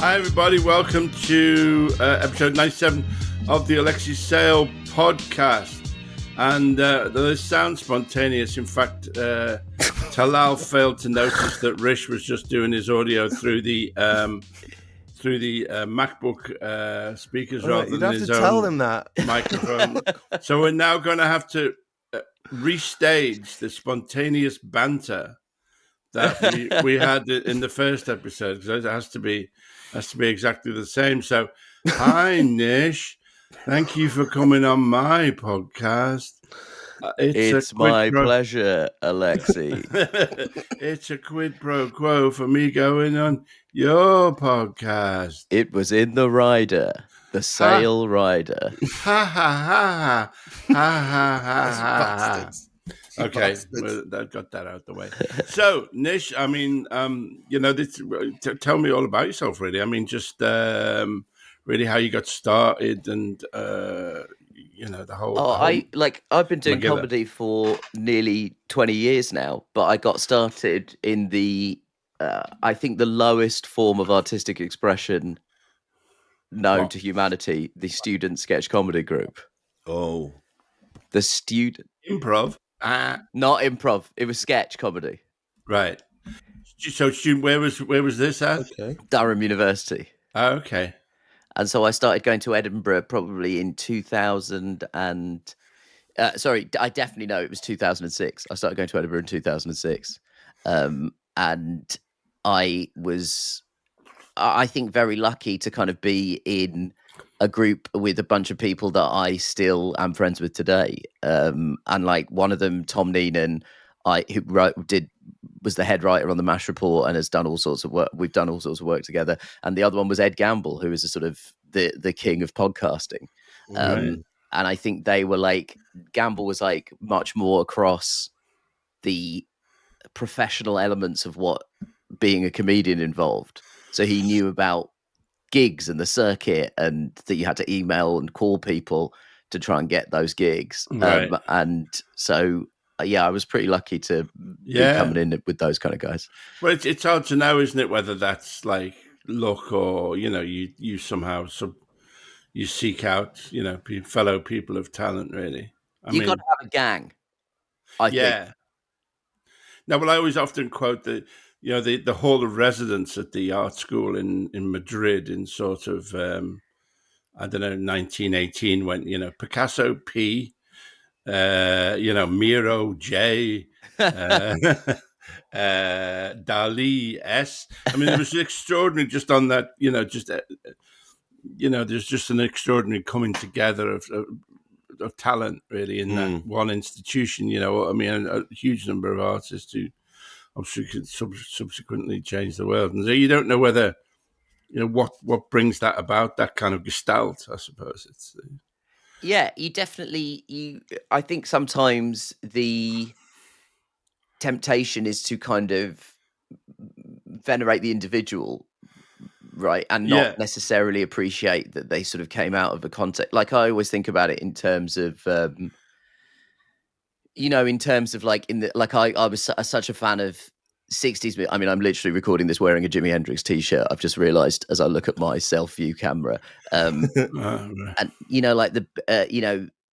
Hi, everybody. Welcome to episode 97 of the alexeisaylepodcast. And this sounds spontaneous. In fact, Talal failed to notice that Rish was just doing his audio through the MacBook speakers rather than his own tell them that. microphone. So we're now going to have to restage the spontaneous banter that we had in the first episode, because it has to be exactly the same. So, hi Nish, thank you for coming on my podcast. It's my pleasure, Alexei. It's a quid pro quo for me going on your podcast. It was in the rider, the sale rider. Ha ha ha ha ha ha. Okay, well, that got that out the way. So, Nish, I mean, tell me all about yourself, really. I mean, just really how you got started and, the whole... I've been doing comedy for nearly 20 years now, but I got started in the, I think the lowest form of artistic expression known to humanity, the student sketch comedy group. Oh. The student... Improv? Not improv. It was sketch comedy. Right. So, where was this at? Okay. Durham University. Oh, okay. And so I started going to Edinburgh probably in 2000 and... I definitely know it was 2006. I started going to Edinburgh in 2006. And I was, I think, very lucky to kind of be in a group with a bunch of people that I still am friends with today. And like one of them, Tom Neenan, was the head writer on the MASH report and has done all sorts of work. We've done all sorts of work together. And the other one was Ed Gamble, who is a sort of the king of podcasting. Right. And I think they were like, Gamble was like much more across the professional elements of what being a comedian involved. So he knew about gigs and the circuit, and that you had to email and call people to try and get those gigs. Right. And so, I was pretty lucky to be coming in with those kind of guys. Well, it's hard to know, isn't it, whether that's like luck or, you somehow you seek out, fellow people of talent, really. You got to have a gang, I think. No, well, I always often quote the Hall of Residence at the art school in Madrid in sort of, 1918, when, Picasso P, Miro J, Dali S. I mean, it was extraordinary just on that, there's just an extraordinary coming together of talent, really, in that one institution. I mean, a huge number of artists who obviously could subsequently change the world. And so you don't know whether, what brings that about, that kind of gestalt, I suppose. It's I think sometimes the temptation is to kind of venerate the individual, right, and not necessarily appreciate that they sort of came out of a context. Like I always think about it in terms of, I was such a fan of 60s. I mean, I'm literally recording this wearing a Jimi Hendrix t-shirt. I've just realized as I look at my self-view camera, and the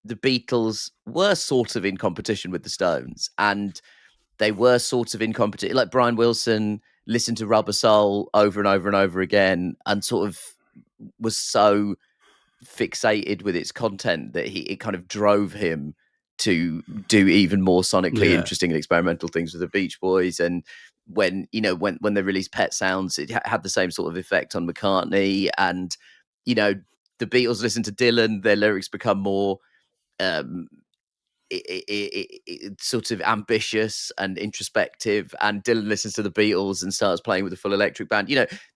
Beatles were sort of in competition with the Stones, and they were sort of in competition. Like Brian Wilson listened to Rubber Soul over and over and over again, and sort of was so fixated with its content that it kind of drove him to do even more sonically interesting and experimental things with the Beach Boys. And when they released Pet Sounds, it had the same sort of effect on McCartney. And the Beatles listen to Dylan, their lyrics become more sort of ambitious and introspective, and Dylan listens to the Beatles and starts playing with a full electric band.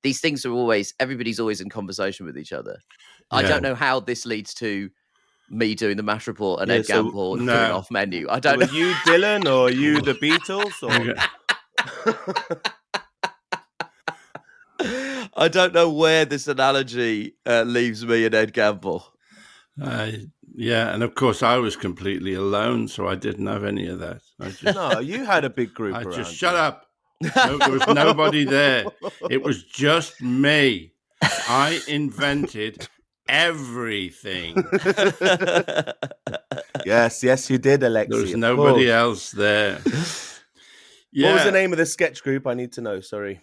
These things are everybody's always in conversation with each other. I don't know how this leads to me doing the MASH report and Ed Gamble doing off menu. I don't know. Were you Dylan or you the Beatles? Or... I don't know where this analogy leaves me and Ed Gamble. And of course I was completely alone, so I didn't have any of that. No, you had a big group. Shut up. No, there was nobody there. It was just me. I invented everything. Yes, you did, Alexei. There was nobody else there. What was the name of the sketch group? I need to know. Sorry.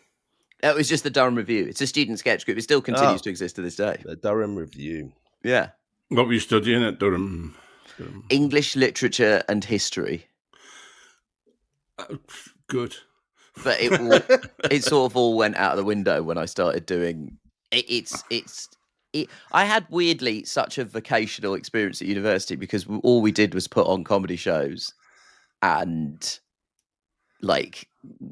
It was just the Durham Review. It's a student sketch group. It still continues to exist to this day. The Durham Review. Yeah. What were you studying at Durham? English literature and history. Good. But it sort of all went out of the window when I started doing it. I had weirdly such a vocational experience at university because all we did was put on comedy shows and like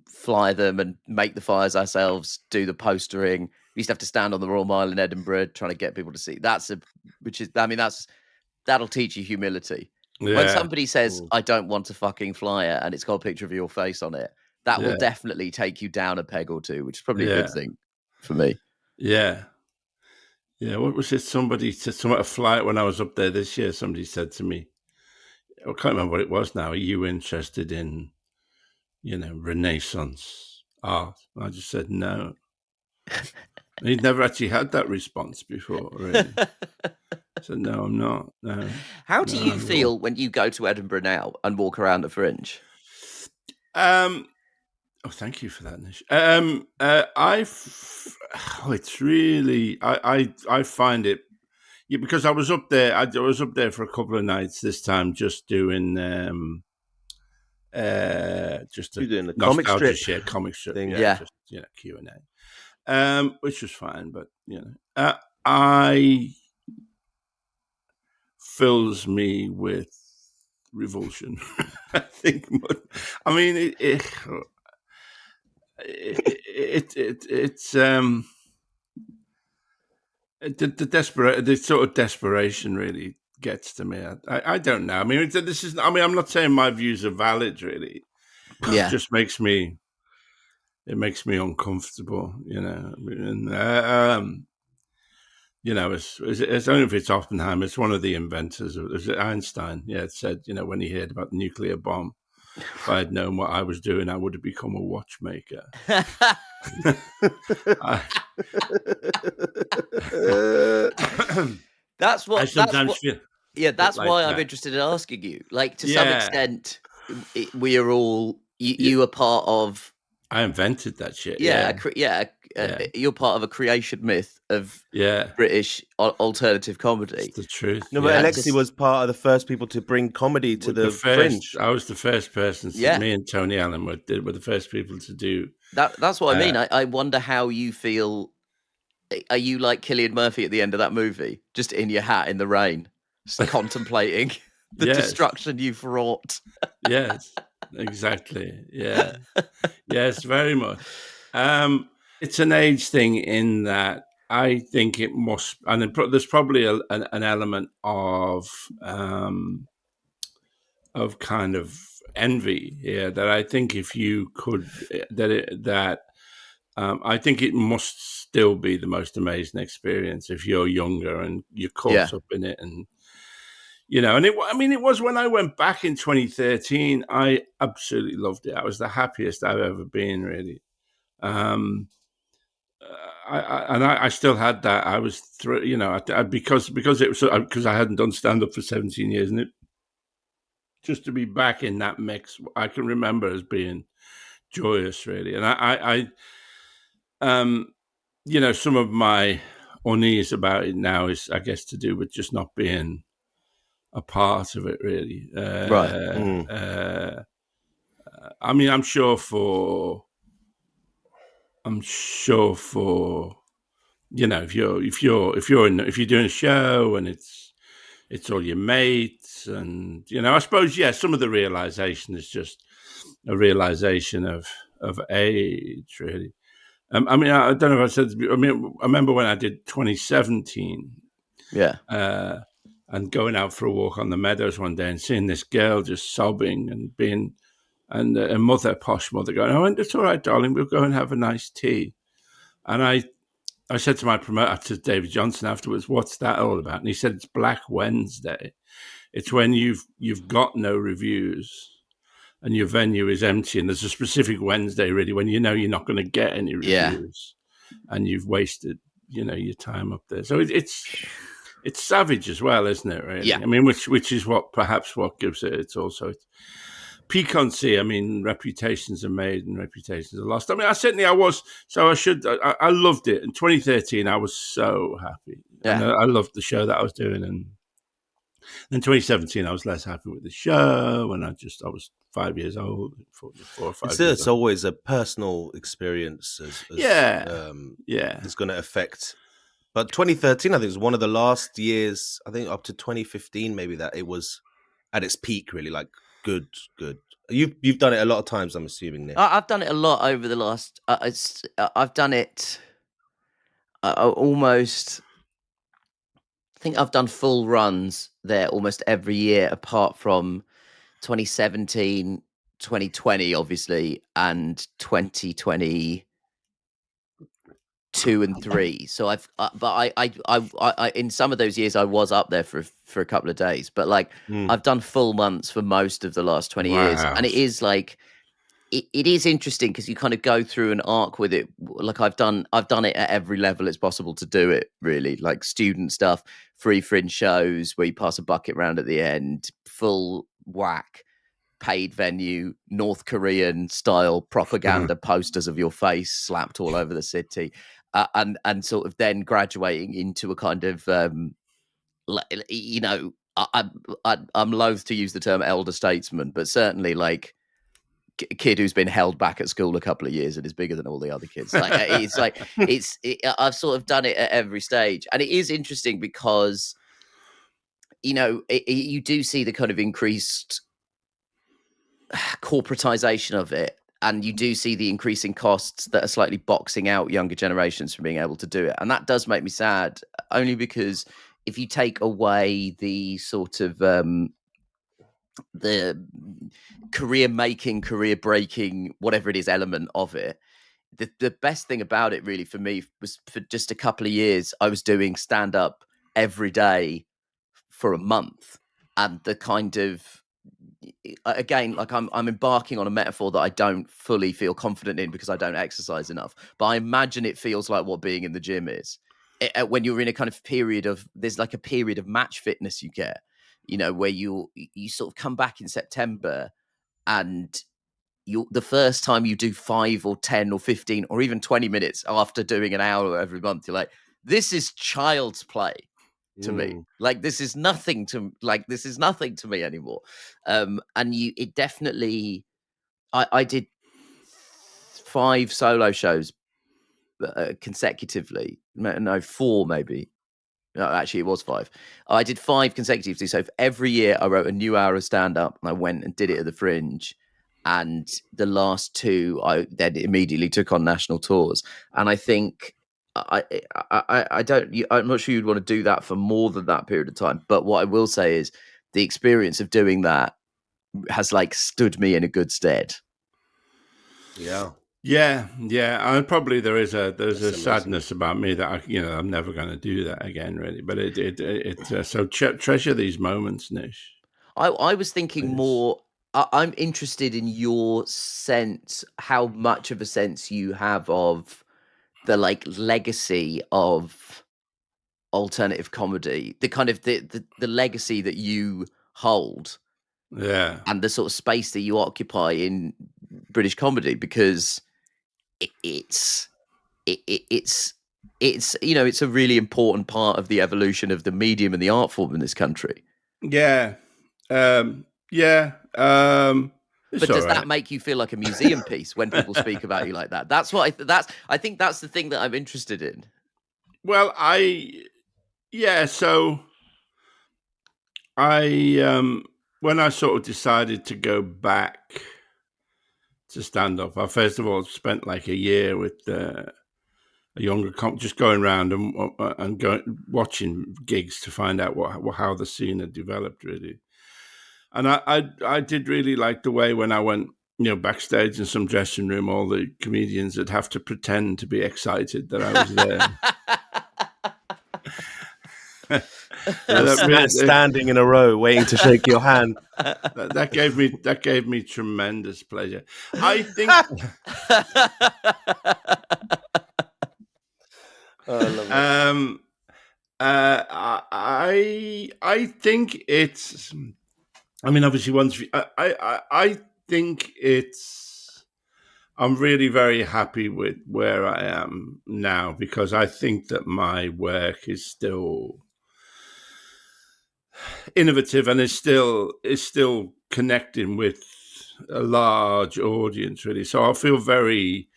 fly them and make the flyers ourselves, do the postering. We used to have to stand on the Royal Mile in Edinburgh trying to get people to see. That'll teach you humility. Yeah. When somebody says, I don't want a fucking flyer and it's got a picture of your face on it, that will definitely take you down a peg or two, which is probably a good thing for me. Yeah. Yeah. What was it? Somebody said a flight when I was up there this year. Somebody said to me, I can't remember what it was now. Are you interested in, Renaissance art? And I just said no. He'd never actually had that response before, really. So no, I'm not. No. How do you feel when you go to Edinburgh now and walk around the Fringe? Thank you for that, Nish. It's really I find it because I was up there. I was up there for a couple of nights this time, just doing just a doing the comic strip thing, just Q&A, which was fine, but I fills me with revulsion. I think. I mean, it's the sort of desperation really gets to me. I don't know. I mean, I'm not saying my views are valid, really. Yeah, it just makes me uncomfortable, and it's only if it's Oppenheimer. It's one of the inventors. Was it Einstein? Yeah, it said, when he heard about the nuclear bomb, if I had known what I was doing, I would have become a watchmaker. That's what I sometimes feel. Yeah, that's why I'm interested in asking you. Like, to some extent, we are all you are part of. I invented that shit. You're part of a creation myth of British alternative comedy. It's the truth. No, but Alexei was part of the first people to bring comedy to the Fringe. I was the first person. Me and Tony Allen were the first people to do that. That's what I mean. I wonder how you feel. Are you like Cillian Murphy at the end of that movie, just in your hat in the rain, just contemplating the destruction you've wrought? Yes, exactly. Yeah. Yes, very much. It's an age thing in that I think it must, and there's probably an element of kind of envy here that I think if you could, I think it must still be the most amazing experience if you're younger and you're caught up in it, and it was when I went back in 2013. I absolutely loved it. I was the happiest I've ever been, really. I still had that. I was, because it was because I hadn't done stand up for 17 years, and just to be back in that mix, I can remember as being joyous, really. And some of my unease about it now is, I guess, to do with just not being a part of it, really. Right. I mean, I'm sure for if you're doing a show and it's all your mates, and I suppose some of the realization is just a realization of age, really. I mean, I don't know if I said. I mean, I remember when I did 2017. Yeah. And going out for a walk on the meadows one day and seeing this girl just sobbing and a posh mother going, "Oh, and it's all right, darling. We'll go and have a nice tea." And I said to my promoter, to David Johnson, afterwards, "What's that all about?" And he said, "It's Black Wednesday. It's when you've got no reviews and your venue is empty, and there's a specific Wednesday, really, when you're not going to get any reviews, and you've wasted your time up there. So it's savage as well, isn't it? Really, Yeah. I mean, which is what gives it. It's also piquancy. I mean, reputations are made and reputations are lost. I mean, I loved it. In 2013, I was so happy. Yeah. And I loved the show that I was doing. And in 2017, I was less happy with the show. And I was 5 years old, 4 or 5 years old. It's always a personal experience. It's going to affect. But 2013, I think, was one of the last years, I think up to 2015, maybe, that it was at its peak, really, like good. You've done it a lot of times, I'm assuming, Nish. I've done it a lot over the last. I've done it almost. I think I've done full runs there almost every year, apart from 2017, 2020, obviously, and 2022 and 3. So I in some of those years I was up there for a couple of days, but like I've done full months for most of the last 20 years, and it is like it is interesting because you kind of go through an arc with it. Like I've done it at every level it's possible to do it, really, like student stuff, free fringe shows where you pass a bucket round at the end, full whack paid venue, North Korean style propaganda posters of your face slapped all over the city, and sort of then graduating into a kind of I'm loath to use the term elder statesman, but certainly like kid who's been held back at school a couple of years and is bigger than all the other kids. I've sort of done it at every stage, and it is interesting because you do see the kind of increased corporatization of it, and you do see the increasing costs that are slightly boxing out younger generations from being able to do it, and that does make me sad, only because if you take away the sort of the career making, career breaking, whatever it is element of it, the best thing about it really for me was for just a couple of years I was doing stand up every day for a month, and the kind of, again, like I'm embarking on a metaphor that I don't fully feel confident in because I don't exercise enough, but I imagine it feels like what being in the gym is. When you're in a kind of period of, there's like a period of match fitness you get, where you sort of come back in September, and the first time you do 5 or 10 or 15 or even 20 minutes after doing an hour every month, you're like, this is child's play to me. Like this is nothing to me anymore. And it definitely, I did 5 solo shows consecutively. No, 4 maybe. No, actually, it was 5. I did 5 consecutively. So every year I wrote a new hour of stand-up, and I went and did it at the Fringe. And the last 2, I then immediately took on national tours. And I think I'm not sure you'd want to do that for more than that period of time. But what I will say is the experience of doing that has like stood me in a good stead. Yeah. And probably there's a sadness about me that I'm never going to do that again, really. But so treasure these moments, Nish. I was thinking more. I'm interested in your sense, how much of a sense you have of the like legacy of alternative comedy, the kind of the legacy that you hold, and the sort of space that you occupy in British comedy, because it's it's a really important part of the evolution of the medium and the art form in this country. But does that make you feel like a museum piece when people speak about you like that? That's what I think that's the thing that I'm interested in. Well, so I when I sort of decided to go back to stand up, I first of all spent like a year with a younger just going around and watching gigs to find out how the scene had developed, really. And I did really like the way when I went, backstage in some dressing room, all the comedians would have to pretend to be excited that I was there. Standing in a row, waiting to shake your hand. That gave me tremendous pleasure. I think. Oh, I love I think it's. I mean, obviously, I think it's. I'm really very happy with where I am now because I think that my work is still innovative and is still connecting with a large audience, really. So I feel very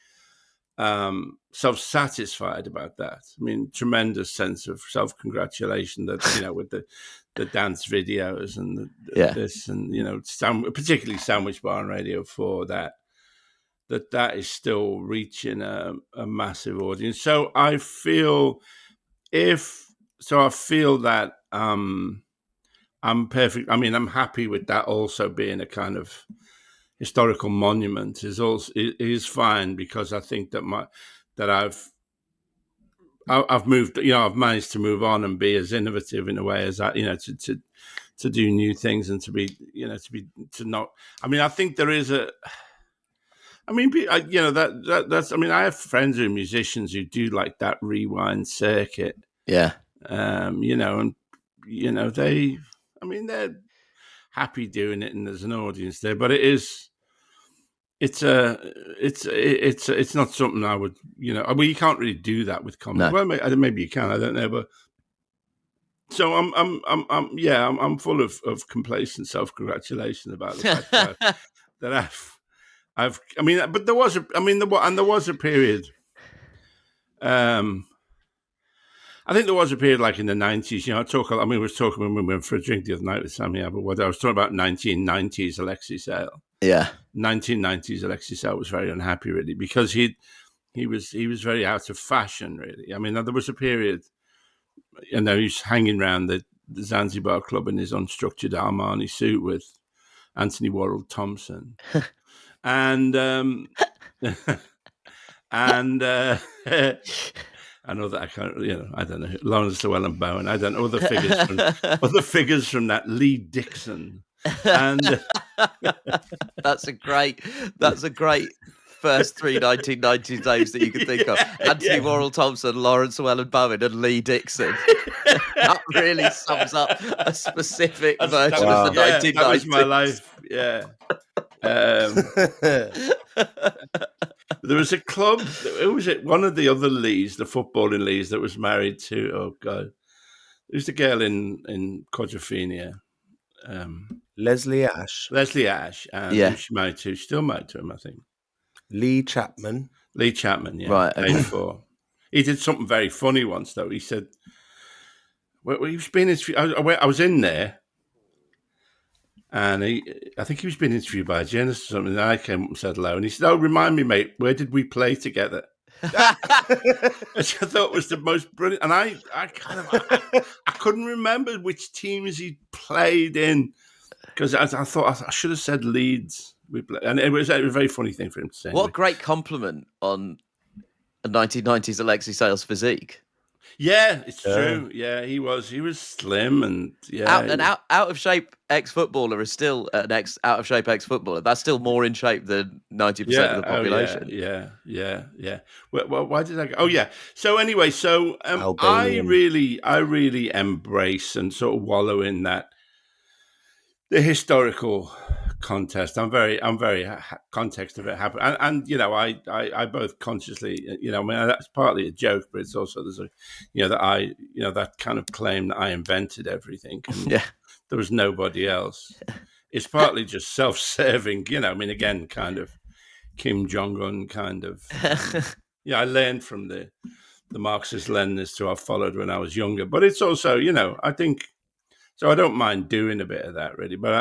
self-satisfied about that. I mean, tremendous sense of self-congratulation that, with the dance videos and this and, particularly Sandwich Bar and Radio 4, that is still reaching a massive audience. So I feel that I'm perfect. I mean, I'm happy with that also being a kind of historical monument is fine because I think that I've moved, I've managed to move on and be as innovative in a way as that, to do new things and to be, I mean, I think there is that's, I mean, I have friends who are musicians who do like that rewind circuit. Yeah. They're happy doing it and there's an audience there, but it's not something I would, you can't really do that with comedy. No. Well, maybe you can, I don't know, but so I'm full of complacent self-congratulation about the fact that but there was a period. I think there was a period like in the 90s, we were talking when we went for a drink the other night with Sammy Aberwood. I was talking about 1990s Alexei. Yeah. 1990s Alexei was very unhappy, really, because he was very out of fashion, really. I mean, there was a period, he was hanging around the Zanzibar club in his unstructured Armani suit with Anthony Worrell Thompson. And I know that I can't, I don't know, Lawrence Llewellyn Bowen. I don't know other figures from that, Lee Dixon, and that's a great first three 1990s names that you could think of: Anthony Worrell Thompson, Lawrence Llewellyn Bowen, and Lee Dixon. That really sums up a specific version of the 1990s. That was my life. Yeah. There was a club. Who was it? One of the other Lees, the footballing Lees, that was married to. Oh God, who's the girl in Quadrophenia? Leslie Ash. Who's she married to? She's still married to him, I think. Lee Chapman. Yeah. Right. Okay. He did something very funny once, though. He said, "Well, he was being interviewed. I was in there." And I think he was being interviewed by a journalist or something. And I came up and said hello. And he said, "Oh, remind me, mate, where did we play together?" Which I thought was the most brilliant. And I couldn't remember which teams he played in because I thought I should have said Leeds. And it was a very funny thing for him to say. What a great compliment on a 1990s Alexei Sayles physique. Yeah, it's true. Yeah, he was slim and out of shape ex-footballer is still an out of shape ex-footballer. That's still more in shape than 90% of the population. Yeah. Well, why did I go? Oh yeah. So anyway, I really embrace and sort of wallow in that the historical context. I'm very context of it happen, and I both consciously, I mean, that's partly a joke, but it's also there's a, that kind of claim that I invented everything, and there was nobody else. It's partly just self-serving, I mean, again, kind of Kim Jong-un kind of. I learned from the Marxist-Leninists who I followed when I was younger, but it's also, I think. So I don't mind doing a bit of that, really. But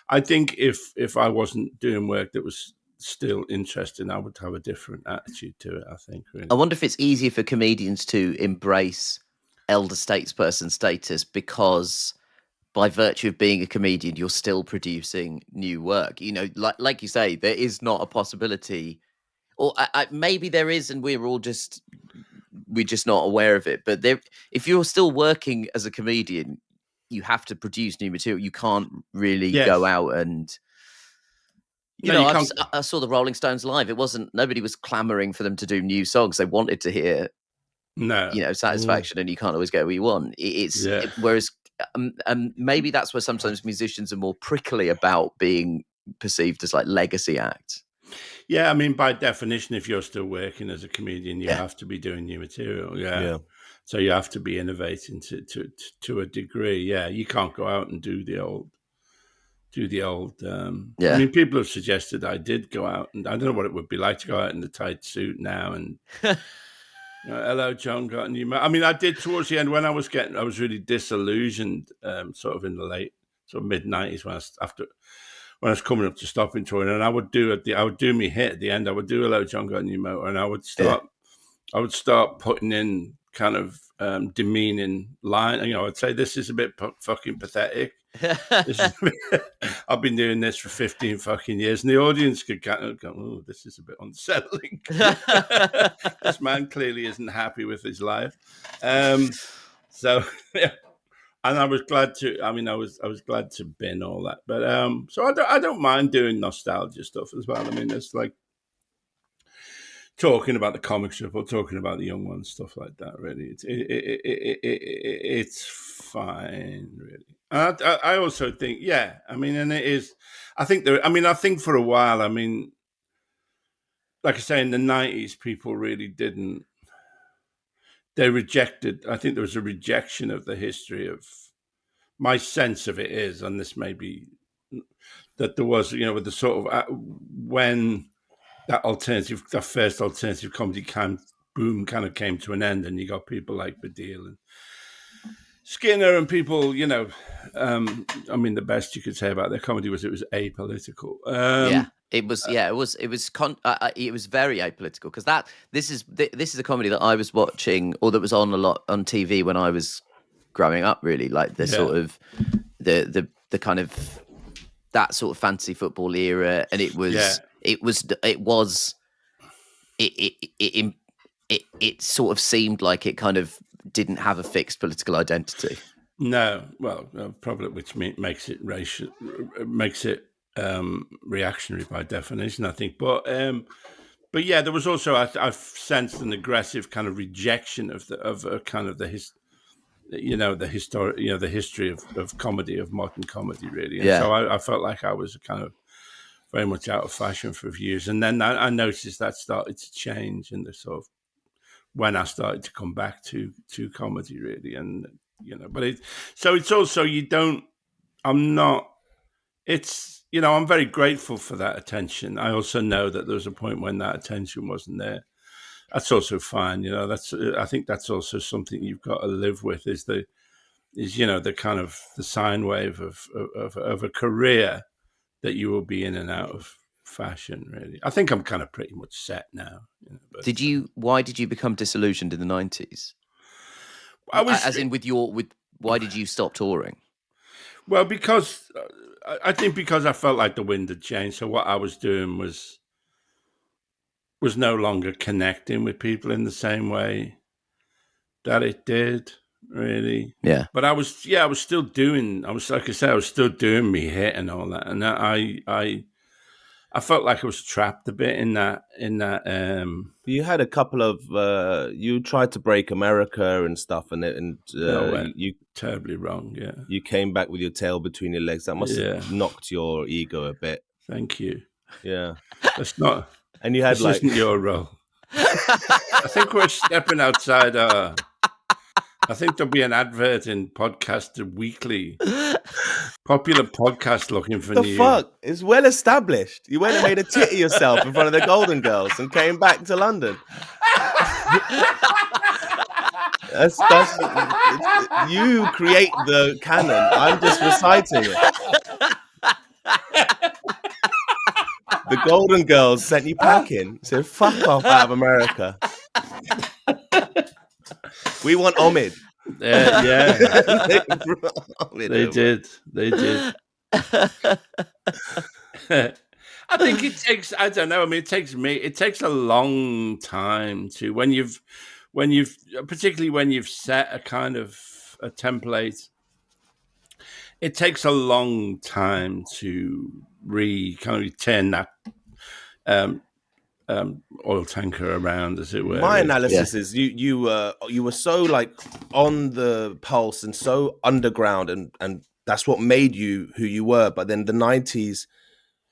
I think if I wasn't doing work that was still interesting, I would have a different attitude to it, I think. Really. I wonder if it's easier for comedians to embrace elder statesperson status because by virtue of being a comedian, you're still producing new work. Like you say, there is not a possibility, or maybe there is, and we're just not aware of it. But if you're still working as a comedian, you have to produce new material. You can't really go out and, I saw the Rolling Stones live. Nobody was clamoring for them to do new songs. They wanted to hear satisfaction, and you can't always get what you want. Whereas maybe that's where sometimes musicians are more prickly about being perceived as like legacy acts. Yeah, I mean, by definition, if you're still working as a comedian, you have to be doing new material. Yeah. So you have to be innovating to a degree. Yeah, you can't go out and do the old. I mean, people have suggested I did go out, and I don't know what it would be like to go out in the tight suit now and. Hello, John. Got a new. I mean, I did towards the end when I was really disillusioned, sort of in the late, sort of mid '90s when I was coming up to stopping touring, and I would do me hit at the end. I would do Hello, John. Got a new motor, and I would start putting in kind of demeaning line. I'd say this is a bit fucking pathetic. I've been doing this for 15 fucking years, and the audience could kind of go, "Oh, this is a bit unsettling." This man clearly isn't happy with his life. So yeah, and I was glad to. I mean, I was glad to bin all that, but so I don't mind doing nostalgia stuff as well. I mean, it's like talking about the comic strip or talking about the young ones, stuff like that. Really, it's fine, really. And I also think, I mean, and it is. I think I think for a while, I mean, like I say, in the 90s, people really didn't. They rejected. I think there was a rejection of the history of. My sense of it is, and this may be that there was, with the sort of when. That first alternative comedy boom kind of came to an end, and you got people like Baddiel and Skinner and people, I mean, the best you could say about their comedy was it was apolitical. It was very apolitical, because this is a comedy that I was watching, or that was on a lot on TV when I was growing up. Really, like the sort of the kind of that sort of fantasy football era, and it sort of seemed like it kind of didn't have a fixed political identity. No, well, probably, which makes it racial, makes it reactionary by definition, I think. But yeah, there was also I've sensed an aggressive kind of rejection of the history of comedy, of modern comedy, really. And so I felt like I was kind of very much out of fashion for a few years, and then I noticed that started to change in the sort of when I started to come back to comedy, really. And but it's also I'm very grateful for that attention. I also know that there was a point when that attention wasn't there. That's also fine. I think that's also something you've got to live with, is the kind of the sine wave of a career that you will be in and out of fashion, really. I think I'm kind of pretty much set now. Why did you become disillusioned in the 90s? Why did you stop touring? Well, because I felt like the wind had changed. So what I was doing was no longer connecting with people in the same way that it did, really. Yeah. But I was still doing me hit and all that. And I felt like I was trapped a bit in that. You had a couple of you tried to break America and stuff, and you terribly wrong. Yeah, you came back with your tail between your legs. That must have knocked your ego a bit. Thank you. Yeah, that's not. And you had this isn't your role. I think we're stepping outside. I think there'll be an advert in Podcast Weekly. Popular podcast looking for the fuck? It's well established. You went and made a tit of yourself in front of the Golden Girls and came back to London. That's you create the canon. I'm just reciting it. The Golden Girls sent you packing. Said, fuck off out of America. We want homage. Yeah. They did. I think it takes, I don't know. I mean, it takes a long time to, particularly when you've set a kind of a template, it takes a long time to turn that oil tanker around, as it were. My analysis is you were so like on the pulse and so underground, and that's what made you who you were. But then the 90s,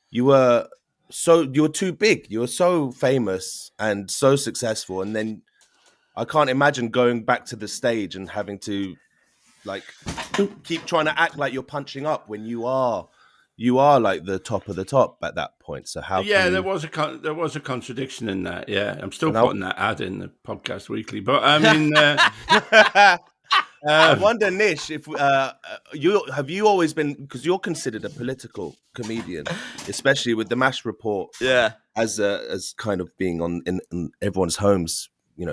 you were too big. You were so famous and so successful, and then I can't imagine going back to the stage and having to like keep trying to act like you're punching up when you are like the top of the top at that point. So how? Yeah, there was a contradiction in that. Yeah, I'm still putting that ad in the podcast weekly, but I mean, I wonder, Nish, if you always been, because you're considered a political comedian, especially with the MASH report, as kind of being in everyone's homes,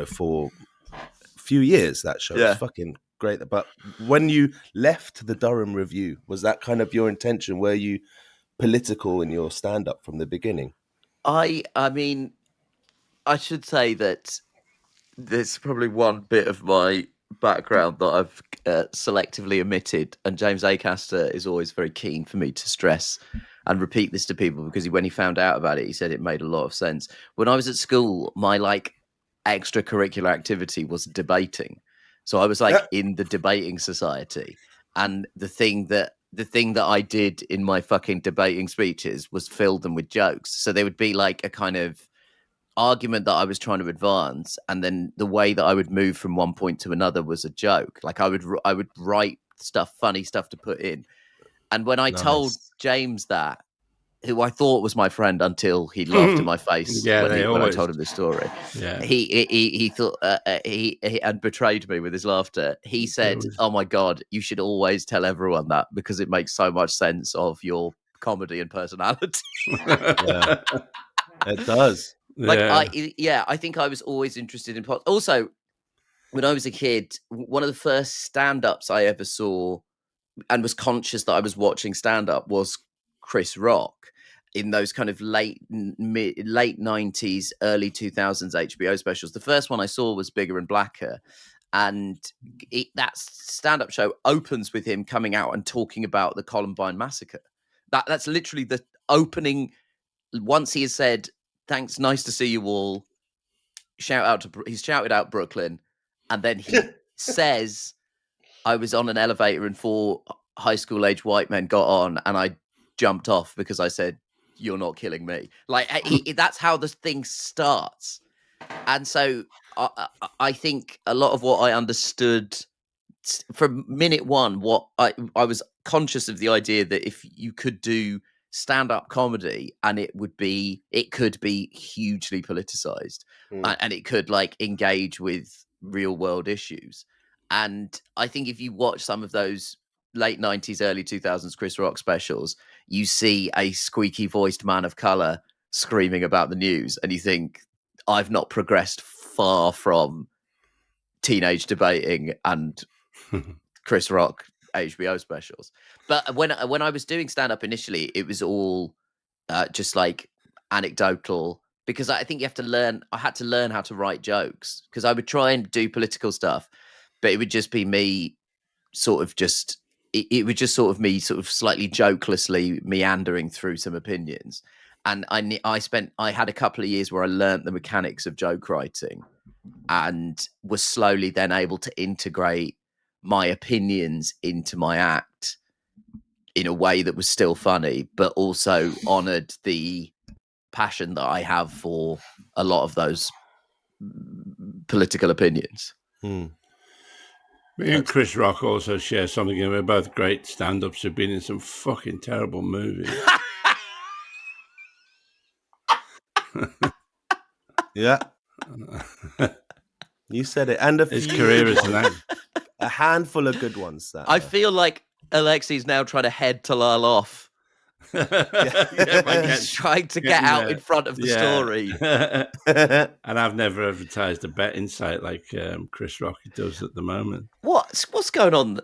for a few years. That show was fucking great. But when you left the Durham Review, was that kind of your intention? Were you political in your stand-up from the beginning? I mean, I should say that there's probably one bit of my background that I've selectively omitted, and James Acaster is always very keen for me to stress and repeat this to people, because when he found out about it, he said it made a lot of sense. When I was at school, my extracurricular activity was debating, so I was in the debating society, and the thing that I did in my fucking debating speeches was fill them with jokes. So there would be like a kind of argument that I was trying to advance, and then the way that I would move from one point to another was a joke. Like I would write funny stuff to put in. And when I told James that, who I thought was my friend until he laughed in my face when I told him this story, he thought he and betrayed me with his laughter. He said, "Oh my God, you should always tell everyone that, because it makes so much sense of your comedy and personality." It does. I think I was always interested in pop. Also, when I was a kid, one of the first stand-ups I ever saw and was conscious that I was watching stand-up was Chris Rock in those kind of late 90s, early 2000s HBO specials. The first one I saw was Bigger and Blacker, and that stand-up show opens with him coming out and talking about the Columbine massacre. That's literally the opening. Once he has said, "Thanks, nice to see you all," he's shouted out Brooklyn, and then he says, "I was on an elevator and 4 high school age white men got on, and I jumped off because I said, 'You're not killing me.'" Like that's how the thing starts. And so I think a lot of what I understood from minute one, what I was conscious of the idea that if you could do stand-up comedy and it could be hugely politicized, and it could engage with real world issues. And I think if you watch some of those late 90s, early 2000s Chris Rock specials, you see a squeaky voiced man of color screaming about the news, and you think, I've not progressed far from teenage debating and Chris Rock HBO specials. But when I was doing stand-up initially, it was all just anecdotal, because I think I had to learn how to write jokes, because I would try and do political stuff, but it would just be me it would just sort of me slightly jokelessly meandering through some opinions. And I had a couple of years where I learned the mechanics of joke writing, and was slowly then able to integrate my opinions into my act in a way that was still funny, but also honored the passion that I have for a lot of those political opinions. Me and Chris Rock also share something. We're both great stand-ups who've been in some fucking terrible movies. Yeah. You said it. And his career is a handful of good ones. I feel like Alexei's now trying to head Talal off. He's trying to get out in front of the story. And I've never advertised a bet insight like Chris Rock does at the moment. What's going on?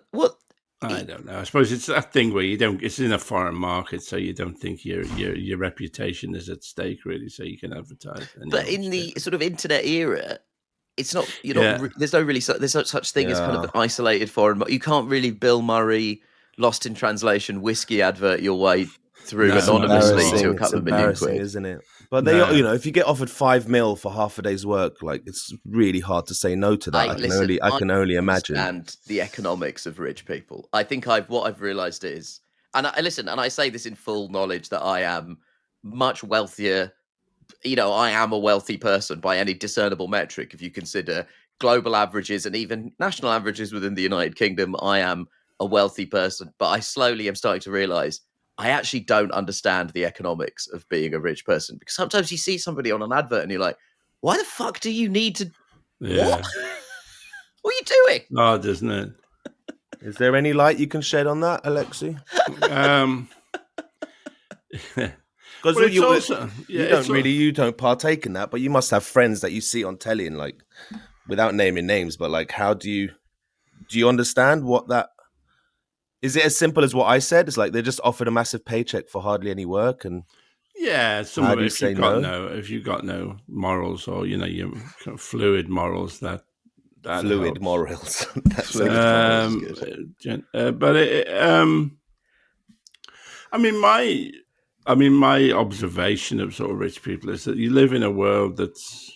I don't know. I suppose it's that thing where it's in a foreign market, so you don't think your reputation is at stake, really, so you can advertise. But in the sort of internet era, it's not, there's no such thing as kind of isolated foreign. You can't really Bill Murray, Lost in Translation whiskey advert your way through anonymously to a couple of million quid, isn't it? But they, if you get offered $5 million for half a day's work, like it's really hard to say no to that. I can only imagine. And the economics of rich people. I think what I've realised is, and I say this in full knowledge that I am much wealthier. I am a wealthy person by any discernible metric. If you consider global averages and even national averages within the United Kingdom, I am a wealthy person. But I slowly am starting to realise I actually don't understand the economics of being a rich person, because sometimes you see somebody on an advert and you're like, why the fuck do you need to... What? What are you doing? Oh, doesn't it? Is there any light you can shed on that, Alexei? Because you don't partake in that, but you must have friends that you see on telly and, like, without naming names, but like, how do you understand what that... Is it as simple as what I said? It's like they're just offered a massive paycheck for hardly any work, and some of it, if you've got no morals, or your kind of fluid morals, that fluid helps. Morals. My observation of sort of rich people is that you live in a world that's,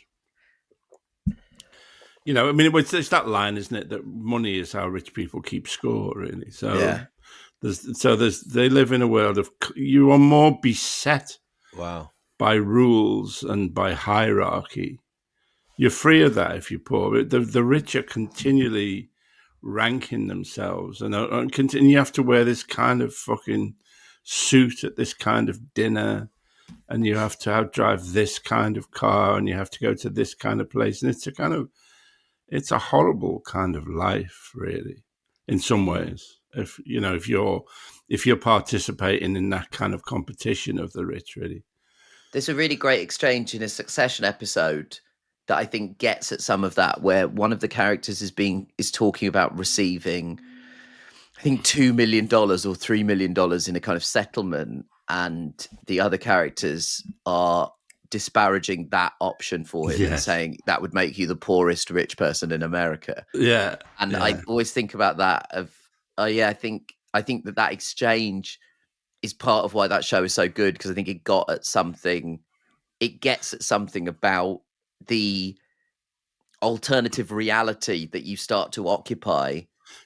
it's that line, isn't it, that money is how rich people keep score, really. So they live in a world of, you are more beset by rules and by hierarchy. You're free of that if you're poor. The rich are continually ranking themselves, and you have to wear this kind of fucking suit at this kind of dinner, and you have to drive this kind of car, and you have to go to this kind of place, and it's a horrible kind of life, really, in some ways. If you're participating in that kind of competition of the rich, really. There's a really great exchange in a Succession episode that I think gets at some of that, where one of the characters is talking about receiving, I think, $2 million or $3 million in a kind of settlement, and the other characters are disparaging that option for him and saying that would make you the poorest rich person in America. I always think about that I think that exchange is part of why that show is so good, because I think it gets at something about the alternative reality that you start to occupy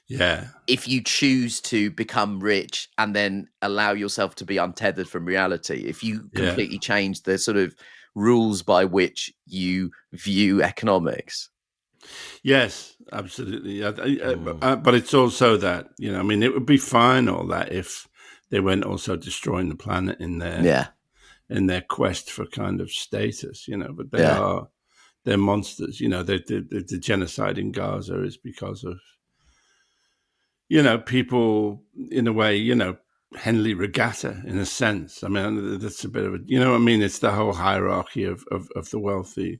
if you choose to become rich and then allow yourself to be untethered from reality. If you completely change the sort of rules by which you view economics. Yes, absolutely. But it's also that, it would be fine, all that, if they weren't also destroying the planet in their quest for kind of status, but they're monsters. The genocide in Gaza is because of, people, in a way, Henley Regatta, in a sense. I mean, that's a bit of a, it's the whole hierarchy of the wealthy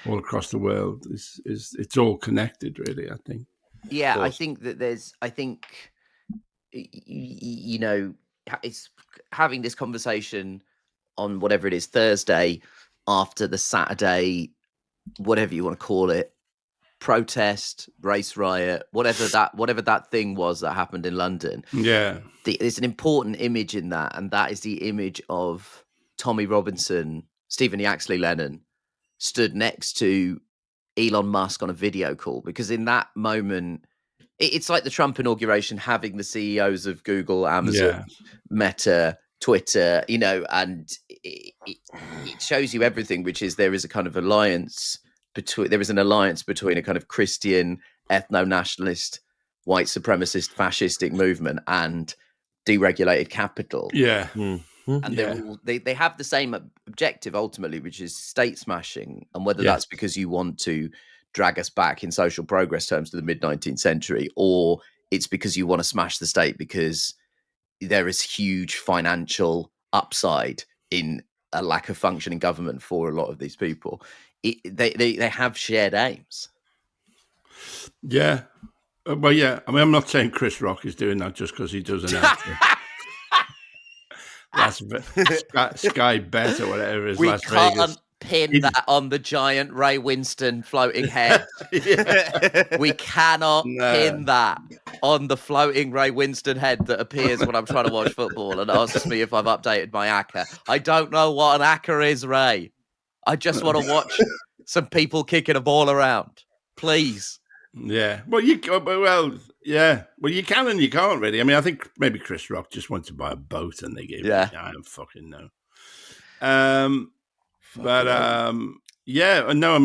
all across the world. It's all connected, really, I think. Yeah, I think that it's having this conversation on whatever it is, Thursday, after the Saturday, whatever you want to call it, protest, race riot, whatever that thing was that happened in London. Yeah. There's an important image in that, and that is the image of Tommy Robinson, Stephen Yaxley Lennon, stood next to Elon Musk on a video call, because in that moment, it's like the Trump inauguration, having the CEOs of Google, Amazon, Meta, Twitter, and it shows you everything, which is there is a kind of alliance between a kind of Christian, ethno-nationalist, white supremacist, fascistic movement and deregulated capital. Yeah. And they have the same objective ultimately, which is state smashing. And whether that's because you want to drag us back in social progress terms to the mid-19th century, or it's because you want to smash the state because there is huge financial upside in a lack of functioning government for a lot of these people. They have shared aims. Yeah. Well, yeah. I mean, I'm not saying Chris Rock is doing that just because he does an actor. Sky Bet or whatever it is. We Las can't Vegas. pin that on the giant Ray Winston floating head. We cannot pin that on the floating Ray Winston head that appears when I'm trying to watch football and asks me if I've updated my ACCA. I don't know what an ACCA is, Ray. I just want to watch some people kicking a ball around. Please. Yeah. Well, you can and you can't really. I mean, I think maybe Chris Rock just wanted to buy a boat and they gave it. I don't fucking know. Yeah. No, I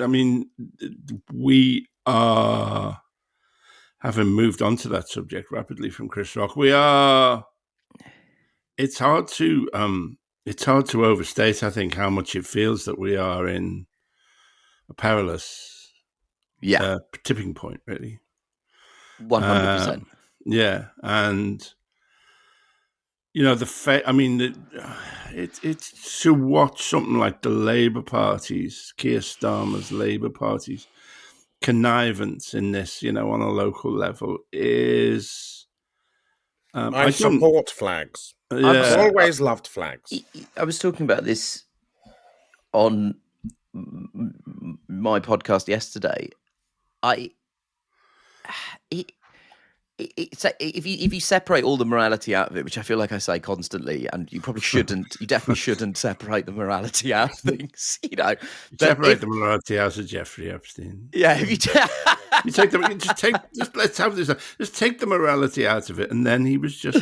mean, we are having moved on to that subject rapidly from Chris Rock. We are. It's hard to overstate, I think, how much it feels that we are in a perilous tipping point, really. 100%. Yeah, and it's to watch something like the Labour parties, Keir Starmer's Labour parties, connivance in this, on a local level is. I support flags. I've always loved flags. I was talking about this on my podcast yesterday. If you separate all the morality out of it, which I feel like I say constantly, and you probably shouldn't, you definitely shouldn't separate the morality out of things. Separate the morality out of Jeffrey Epstein. Yeah, if you take them, let's have this. Just take the morality out of it, and then he was just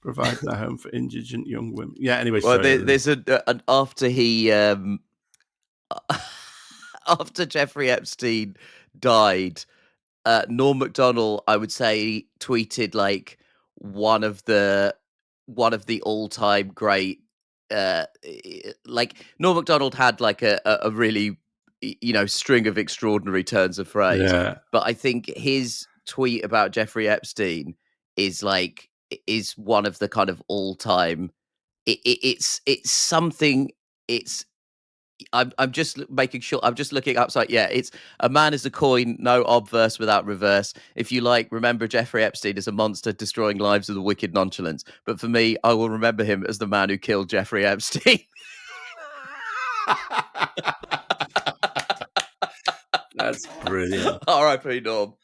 providing a home for indigent young women. Yeah. Anyway, well, there's after he after Jeffrey Epstein died. Norm Macdonald, I would say, tweeted like one of the all-time great. Like Norm Macdonald had like a really string of extraordinary turns of phrase. Yeah. But I think his tweet about Jeffrey Epstein is one of the kind of all-time. It's something. I'm just making sure. I'm just looking up. So yeah, it's a man is a coin, no obverse without reverse. If you remember Jeffrey Epstein as a monster destroying lives with a wicked nonchalance. But for me, I will remember him as the man who killed Jeffrey Epstein. That's brilliant. R.I.P. Norm.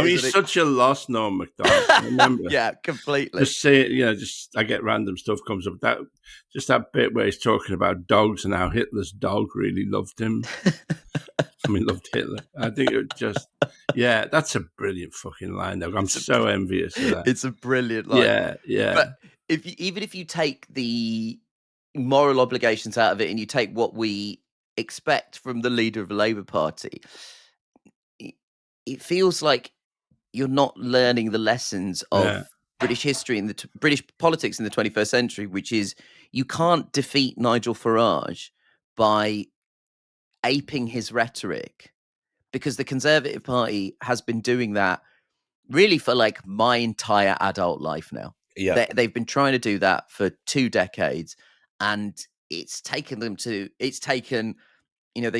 He's such a loss, Norm Macdonald. Remember? Yeah, completely. Just say it, I get random stuff comes up. That bit where he's talking about dogs and how Hitler's dog really loved him. Loved Hitler. I think it just, that's a brilliant fucking line. Though. I'm so envious of that. It's a brilliant line. Yeah. But even if you take the moral obligations out of it and you take what we expect from the leader of the Labour Party, it feels like you're not learning the lessons of British history and the British politics in the 21st century, which is you can't defeat Nigel Farage by aping his rhetoric, because the Conservative Party has been doing that really for my entire adult life now. Yeah, they've been trying to do that for 2 decades, and it's taken, they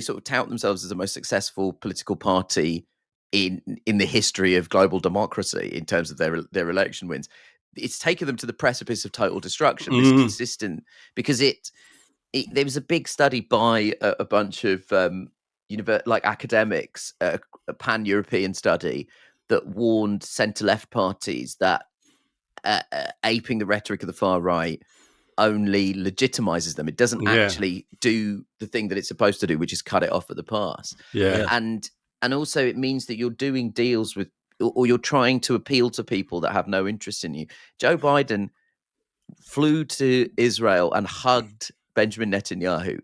sort of tout themselves as the most successful political party in the history of global democracy in terms of their election wins. It's taken them to the precipice of total destruction. This consistent, because there was a big study by a bunch of academics, a pan-European study that warned centre-left parties that aping the rhetoric of the far right only legitimizes them. It doesn't actually do the thing that it's supposed to do, which is cut it off at the pass. Yeah. And also it means that you're doing deals with, or you're trying to appeal to people that have no interest in you. Joe Biden flew to Israel and hugged Benjamin Netanyahu.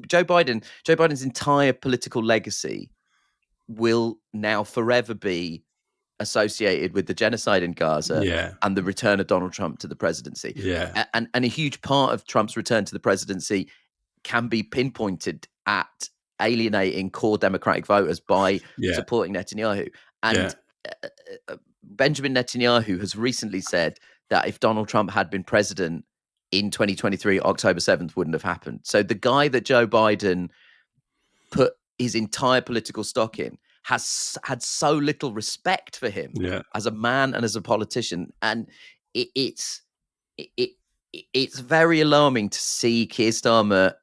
Joe Biden's entire political legacy will now forever be associated with the genocide in Gaza and the return of Donald Trump to the presidency. Yeah. And a huge part of Trump's return to the presidency can be pinpointed at alienating core Democratic voters by supporting Netanyahu. And Benjamin Netanyahu has recently said that if Donald Trump had been president in 2023, October 7th wouldn't have happened. So the guy that Joe Biden put his entire political stock in has had so little respect for him as a man and as a politician. And it's very alarming to see Keir Starmer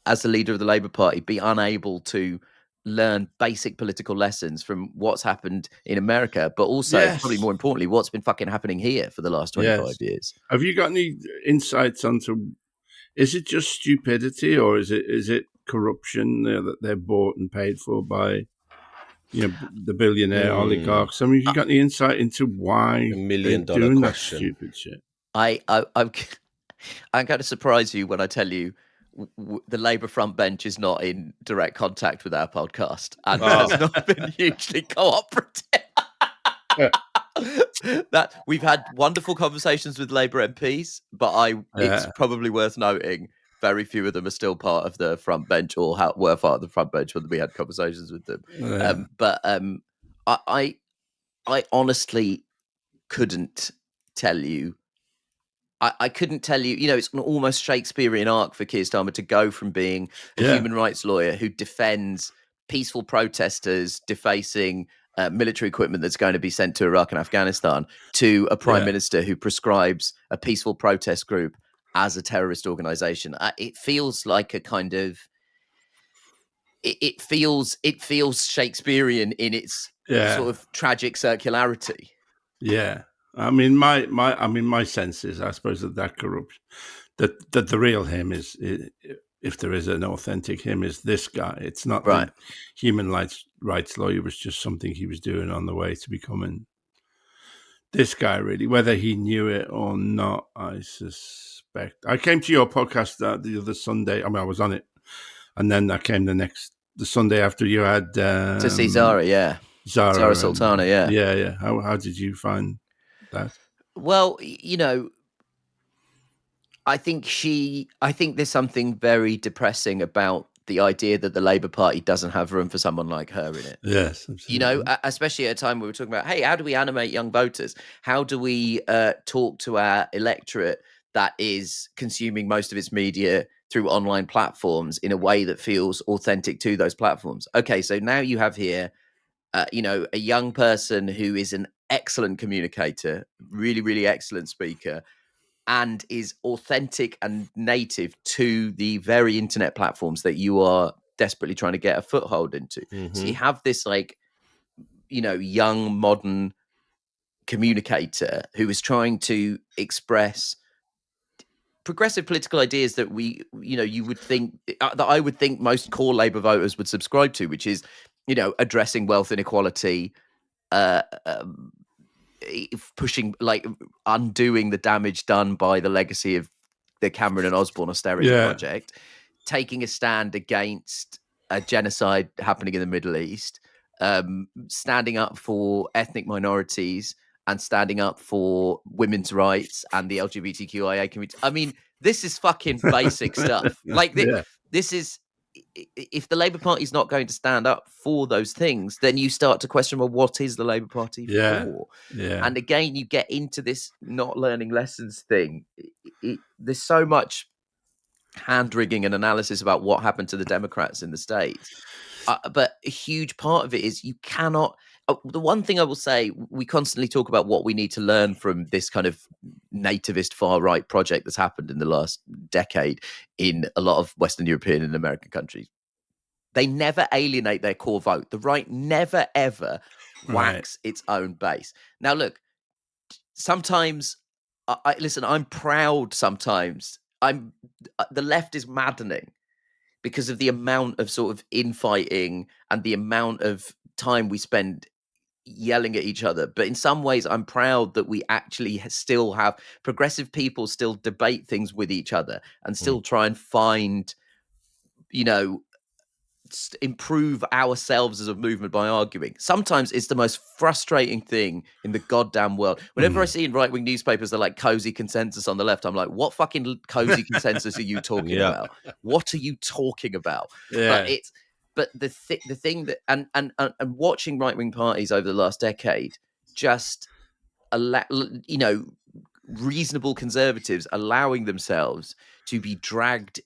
as the leader of the Labour Party be unable to learn basic political lessons from what's happened in America, but also probably more importantly, what's been fucking happening here for the last 25 years. Have you got any insights onto, is it just stupidity or is it corruption that they're bought and paid for by, the billionaire oligarchs? I mean, have you got any insight into why $1 million they're doing question. that stupid shit? I'm going to surprise you when I tell you the Labour front bench is not in direct contact with our podcast and has not been hugely cooperative. That we've had wonderful conversations with Labour MPs, but it's probably worth noting very few of them are still part of the front bench or were part of the front bench when we had conversations with them. I honestly couldn't tell you. I couldn't tell you, it's an almost Shakespearean arc for Keir Starmer to go from being a human rights lawyer who defends peaceful protesters defacing military equipment that's going to be sent to Iraq and Afghanistan to a prime minister who prescribes a peaceful protest group as a terrorist organization. It feels like a kind of, it feels Shakespearean in its sort of tragic circularity. Yeah. I mean, my sense is, I suppose, that corruption, that the real him is, if there is an authentic him, is this guy. It's not the human rights lawyer. It was just something he was doing on the way to becoming this guy, really. Whether he knew it or not, I suspect. I came to your podcast the other Sunday. I mean, I was on it, and then I came the Sunday after you had to see Zara, Zara Sultana, yeah. How did you find that? Well, I think there's something very depressing about the idea that the Labour Party doesn't have room for someone like her in it. Yes, absolutely. Especially at a time where we're talking about, hey, how do we animate young voters? How do we talk to our electorate that is consuming most of its media through online platforms in a way that feels authentic to those platforms? Okay, so now you have here a young person who is an excellent communicator, really, really excellent speaker, and is authentic and native to the very internet platforms that you are desperately trying to get a foothold into. Mm-hmm. So you have this young, modern communicator who is trying to express progressive political ideas that you would think that I would think most core Labour voters would subscribe to, which is, addressing wealth inequality, pushing, undoing the damage done by the legacy of the Cameron and Osborne austerity project, taking a stand against a genocide happening in the Middle East, standing up for ethnic minorities and standing up for women's rights and the LGBTQIA community. I mean, this is fucking basic stuff. This is, if the Labour Party is not going to stand up for those things, then you start to question, well, what is the Labour Party for? Yeah. And again, you get into this not learning lessons thing. There's so much hand-wringing and analysis about what happened to the Democrats in the States. But a huge part of it is you cannot... the one thing I will say, we constantly talk about what we need to learn from this kind of nativist far-right project that's happened in the last decade in a lot of Western European and American countries. They never alienate their core vote. The right never, ever whacks its own base. Now, look, sometimes... listen, I'm proud sometimes. The left is maddening because of the amount of sort of infighting and the amount of time we spend yelling at each other. But in some ways, I'm proud that we actually still have progressive people still debate things with each other and still try and find, improve ourselves as a movement by arguing. Sometimes it's the most frustrating thing in the goddamn world. Whenever I see in right-wing newspapers, they're like cozy consensus on the left. I'm like, what fucking cozy consensus are you talking about? What are you talking about? Yeah. But the thing that and watching right-wing parties over the last decade, just reasonable conservatives allowing themselves to be dragged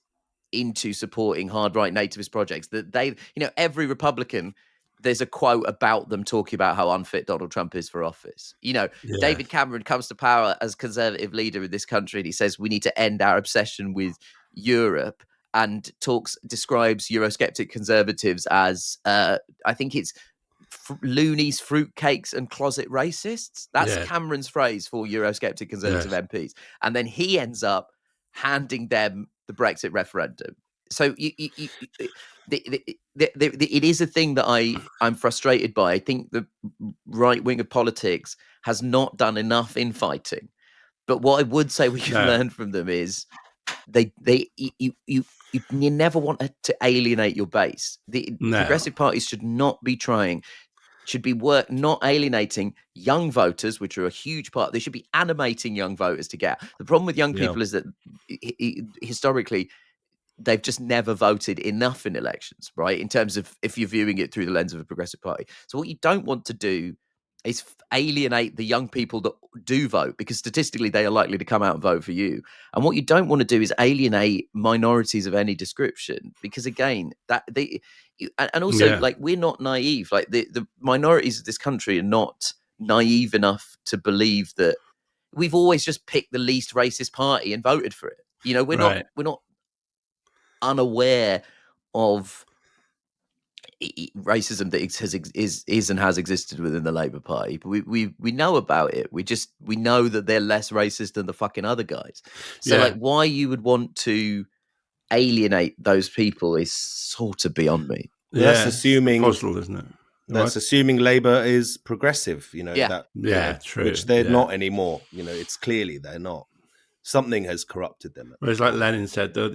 into supporting hard right nativist projects that they, every Republican, there's a quote about them talking about how unfit Donald Trump is for office. David Cameron comes to power as conservative leader in this country and he says we need to end our obsession with Europe and describes Eurosceptic conservatives as I think it's loonies, fruitcakes, and closet racists. That's Cameron's phrase for Eurosceptic conservative MPs, and then he ends up handing them the Brexit referendum. So it is a thing that I'm frustrated by. I think the right wing of politics has not done enough infighting. But what I would say we can learn from them is you never want to alienate your base. The progressive parties should not be not alienating young voters, which are a huge part. They should be animating young voters to get out. The problem with young people is that historically, they've just never voted enough in elections, right? In terms of if you're viewing it through the lens of a progressive party. So what you don't want to do is alienate the young people that do vote, because statistically they are likely to come out and vote for you. And what you don't want to do is alienate minorities of any description, because again, like, we're not naive. Like the minorities of this country are not naive enough to believe that we've always just picked the least racist party and voted for it. You know, we're not unaware of racism that is and has existed within the Labour Party, but we know about it. We know that they're less racist than the fucking other guys. So like, why you would want to alienate those people is sort of beyond me. That's assuming puzzle, isn't it? That's assuming Labour is progressive, you know. True. Which they're not anymore. You know, it's clearly they're not. Something has corrupted them. Whereas, like Lenin said, the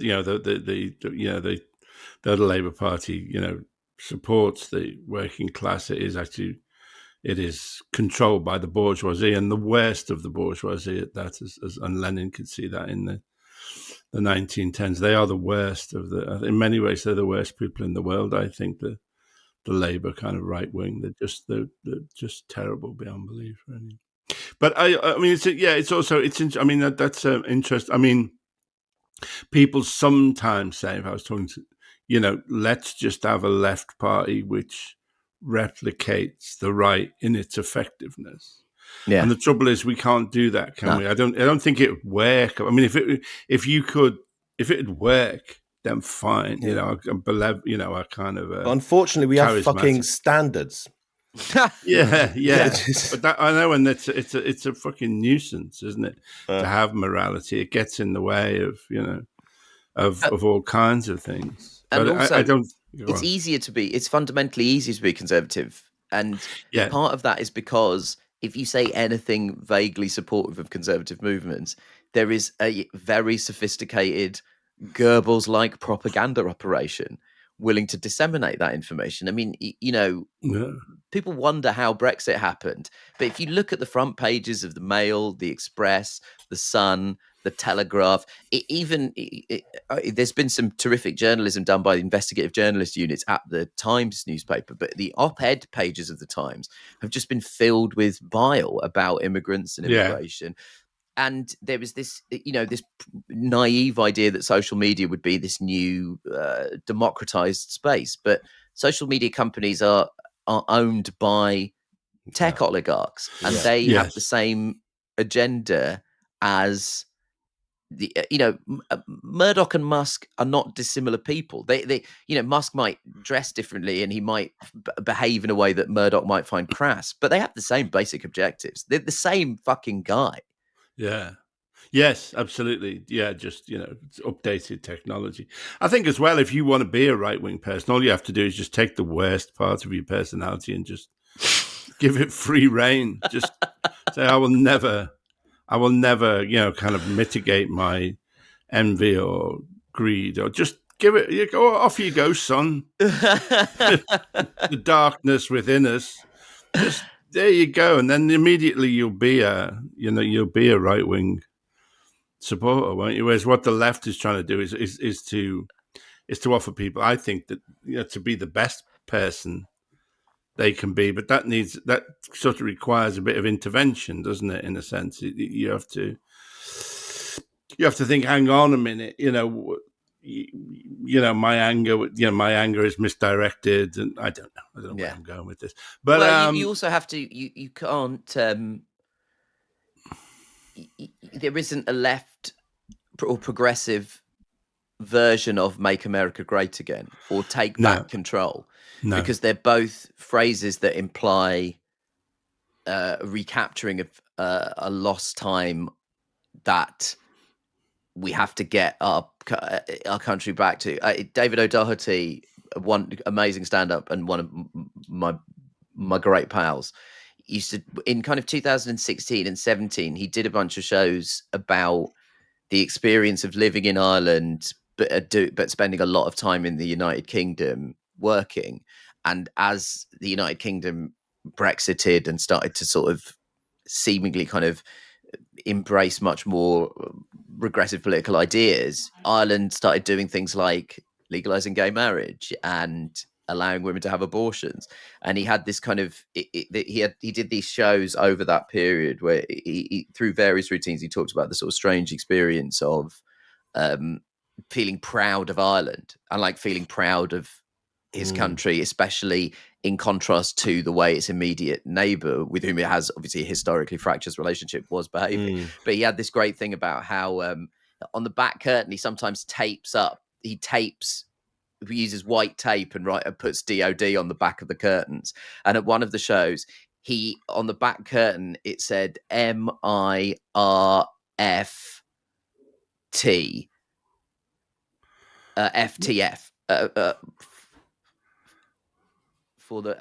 Labour Party, you know, supports the working class. It is controlled by the bourgeoisie, and the worst of the bourgeoisie at that, and Lenin could see that in the 1910s. They are the worst in many ways, they're the worst people in the world. I think the Labour kind of right wing, they're just terrible beyond belief, really. But I mean, it's also I mean, that's interesting. I mean, people sometimes say, if I was talking to, you know, let's just have a left party which replicates the right in its effectiveness. Yeah. And the trouble is, we can't do that, can we? I don't think it would work. I mean, if it would work, then fine. You know, I believe, you know, a kind of. Unfortunately, we have fucking standards. yeah. But that, I know, and it's a fucking nuisance, isn't it? To have morality, it gets in the way of, you know, of all kinds of things. And but also, I don't. It's fundamentally easier to be conservative, and part of that is because if you say anything vaguely supportive of conservative movements, there is a very sophisticated Goebbels-like propaganda operation willing to disseminate that information. I mean, you know, people wonder how Brexit happened, but if you look at the front pages of the Mail, the Express, the Sun, the Telegraph, there's been some terrific journalism done by the investigative journalist units at the Times newspaper, but the op-ed pages of the Times have just been filled with bile about immigrants and immigration. And there was this, you know, this naive idea that social media would be this new democratized space. But social media companies are owned by tech oligarchs, and they have the same agenda as Murdoch and Musk are not dissimilar people. They Musk might dress differently, and he might behave in a way that Murdoch might find crass, but they have the same basic objectives. They're the same fucking guy. Yeah. Yes, absolutely. Yeah, just, you know, it's updated technology. I think as well, if you want to be a right-wing person, all you have to do is just take the worst part of your personality and just give it free rein. Just say, I will never, you know, kind of mitigate my envy or greed, or just give it, you go, off you go, son. The darkness within us, just there you go. And then immediately you'll be a right-wing supporter, won't you? Whereas what the left is trying to do is to offer people, I think, that, you know, to be the best person they can be, but that sort of requires a bit of intervention, doesn't it? In a sense, you have to think, hang on a minute, you know, my anger is misdirected, and I don't know where I'm going with this, but you also have to, you can't. There isn't a left or progressive version of "Make America Great Again" or "Take Back Control," because they're both phrases that imply recapturing of a lost time that we have to get our country back to. David O'Doherty, one amazing stand-up and one of my great pals, used to, in kind of 2016 and 17, he did a bunch of shows about the experience of living in Ireland, but spending a lot of time in the United Kingdom working. And as the United Kingdom Brexited and started to sort of seemingly kind of embrace much more regressive political ideas, Ireland started doing things like legalizing gay marriage and allowing women to have abortions. And he had this kind of he did these shows over that period where he through various routines he talked about the sort of strange experience of feeling proud of Ireland and like feeling proud of his country, especially in contrast to the way its immediate neighbor, with whom it has obviously a historically fractious relationship, was behaving. But he had this great thing about how on the back curtain he sometimes he uses white tape and puts DOD on the back of the curtains. And at one of the shows, on the back curtain it said MIRFT FTF for the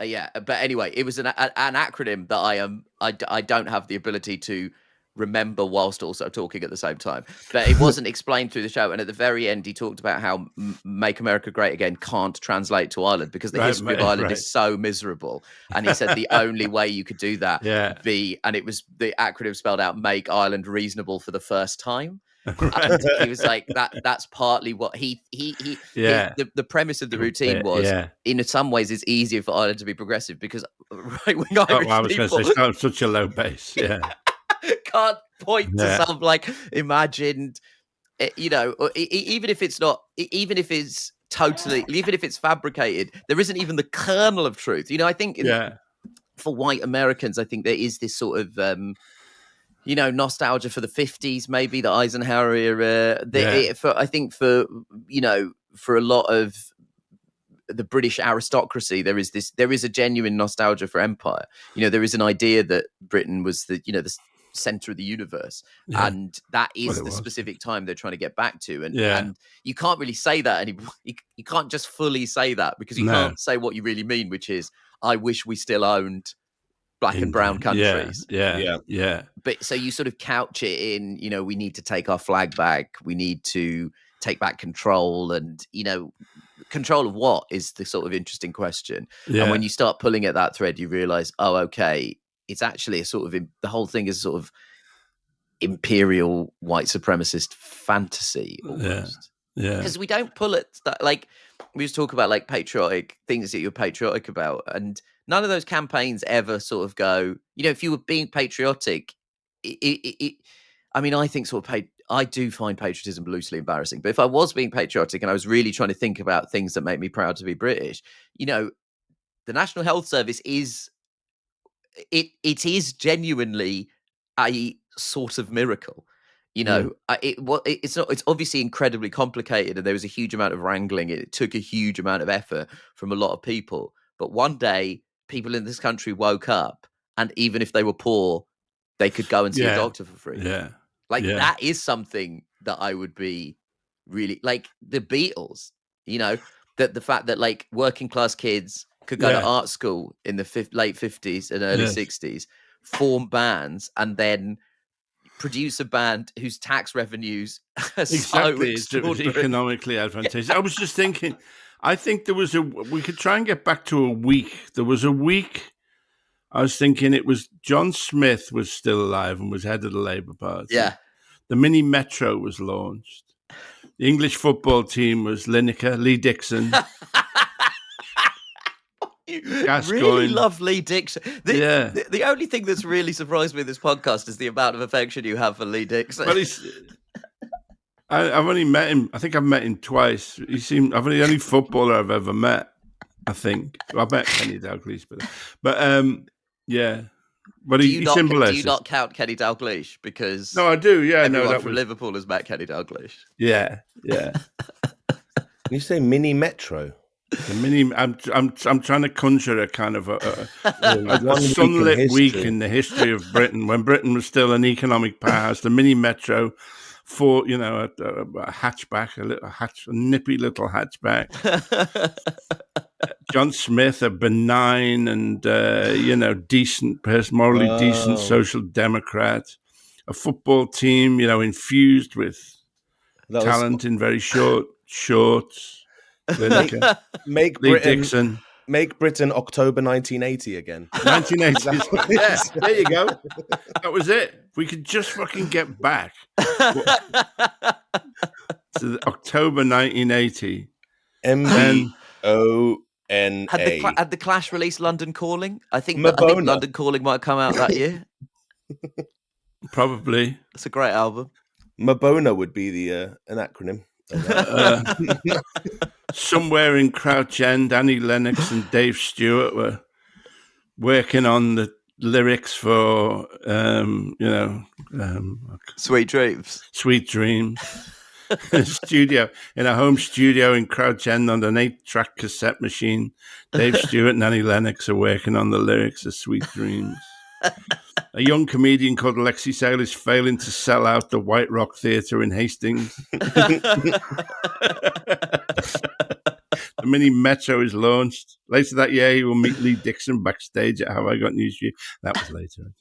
but anyway, it was an acronym that I don't have the ability to remember whilst also talking at the same time, but it wasn't explained through the show. And at the very end he talked about how Make America Great Again can't translate to Ireland because the history of Ireland is so miserable, and he said the only way you could do that and it was the acronym spelled out Make Ireland Reasonable for the First Time. And he was like that's partly what the premise of the routine was. In some ways it's easier for Ireland to be progressive because right-wing Irish people start such a low base can't point to some like imagined, even if it's not, even if it's totally, even if it's fabricated, there isn't even the kernel of truth. I think for white Americans, I think there is this sort of nostalgia for the 50s, maybe the Eisenhower era. I think for a lot of the British aristocracy, there is a genuine nostalgia for empire. There is an idea that Britain was the center of the universe, and that is the specific time they're trying to get back to. And you can't really say that anymore. You can't just fully say that because you can't say what you really mean, which is, I wish we still owned black and brown countries. But so you sort of couch it in, we need to take our flag back, we need to take back control, and control of what is the sort of interesting question. And when you start pulling at that thread, you realize, oh, okay, it's actually a sort of the whole thing is sort of imperial white supremacist fantasy almost. Because we don't pull at that, like we just talk about like patriotic things that you're patriotic about, and none of those campaigns ever sort of go, if you were being patriotic, I mean, I think sort of I do find patriotism loosely embarrassing, but if I was being patriotic and I was really trying to think about things that make me proud to be British, the National Health Service is it is genuinely a sort of miracle. It's obviously incredibly complicated, and there was a huge amount of wrangling. It took a huge amount of effort from a lot of people. But one day, people in this country woke up, and even if they were poor, they could go and see a doctor for free. That is something that I would be really like. The Beatles, that the fact that like working class kids could go to art school in the late 50s and early 60s, form bands, and then produce a band whose tax revenues are so economically advantageous. I was just thinking, I think we could try and get back to a week. There was a week, I was thinking it was John Smith was still alive and was head of the Labour Party. The mini metro was launched. The English football team was Lineker, Lee Dixon. Gascoigne. Really love Lee Dixon. The only thing that's really surprised me in this podcast is the amount of affection you have for Lee Dixon. Well, I've only met him. I think I've met him twice. I've the only footballer I've ever met. I think I met Kenny Dalglish, but But he symbolizes. Do you not count Kenny Dalglish? Because no, I do. Yeah, everyone from Liverpool has met Kenny Dalglish. Yeah. You say mini metro? The mini. I'm trying to conjure a kind of a sunlit week in the history of Britain, when Britain was still an economic powerhouse. The mini metro, for a hatchback, a nippy little hatchback. John Smith, a benign and decent person, morally decent social democrat. A football team, infused with talent in very short shorts. Make Lee Britain, Dixon. Make Britain October 1980 again. 1980. Yeah, there you go. That was it. We could just fucking get back to October 1980. MBONA. Had the Clash released London Calling? I think London Calling might have come out that year. Probably. It's a great album. Mabona would be the an acronym. Somewhere in Crouch End, Annie Lennox and Dave Stewart were working on the lyrics for, Sweet Dreams. Sweet Dreams. In a home studio in Crouch End on an 8-track cassette machine. Dave Stewart and Annie Lennox are working on the lyrics of Sweet Dreams. A young comedian called Alexei is failing to sell out the White Rock Theatre in Hastings. The mini metro is launched. Later that year, he will meet Lee Dixon backstage at Have I Got News For You? That was later.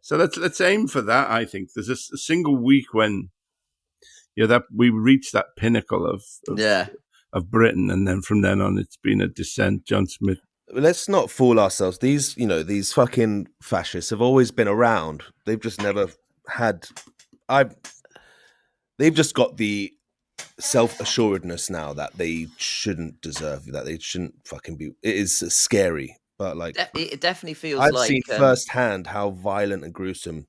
So let's aim for that, I think. There's a single week when that we reached that pinnacle of Britain, and then from then on, it's been a descent. John Smith. Let's not fool ourselves. These fucking fascists have always been around. They've just never had. They've just got the self-assuredness now that they shouldn't deserve, that they shouldn't fucking be. It is scary, but it definitely feels I've seen firsthand how violent and gruesome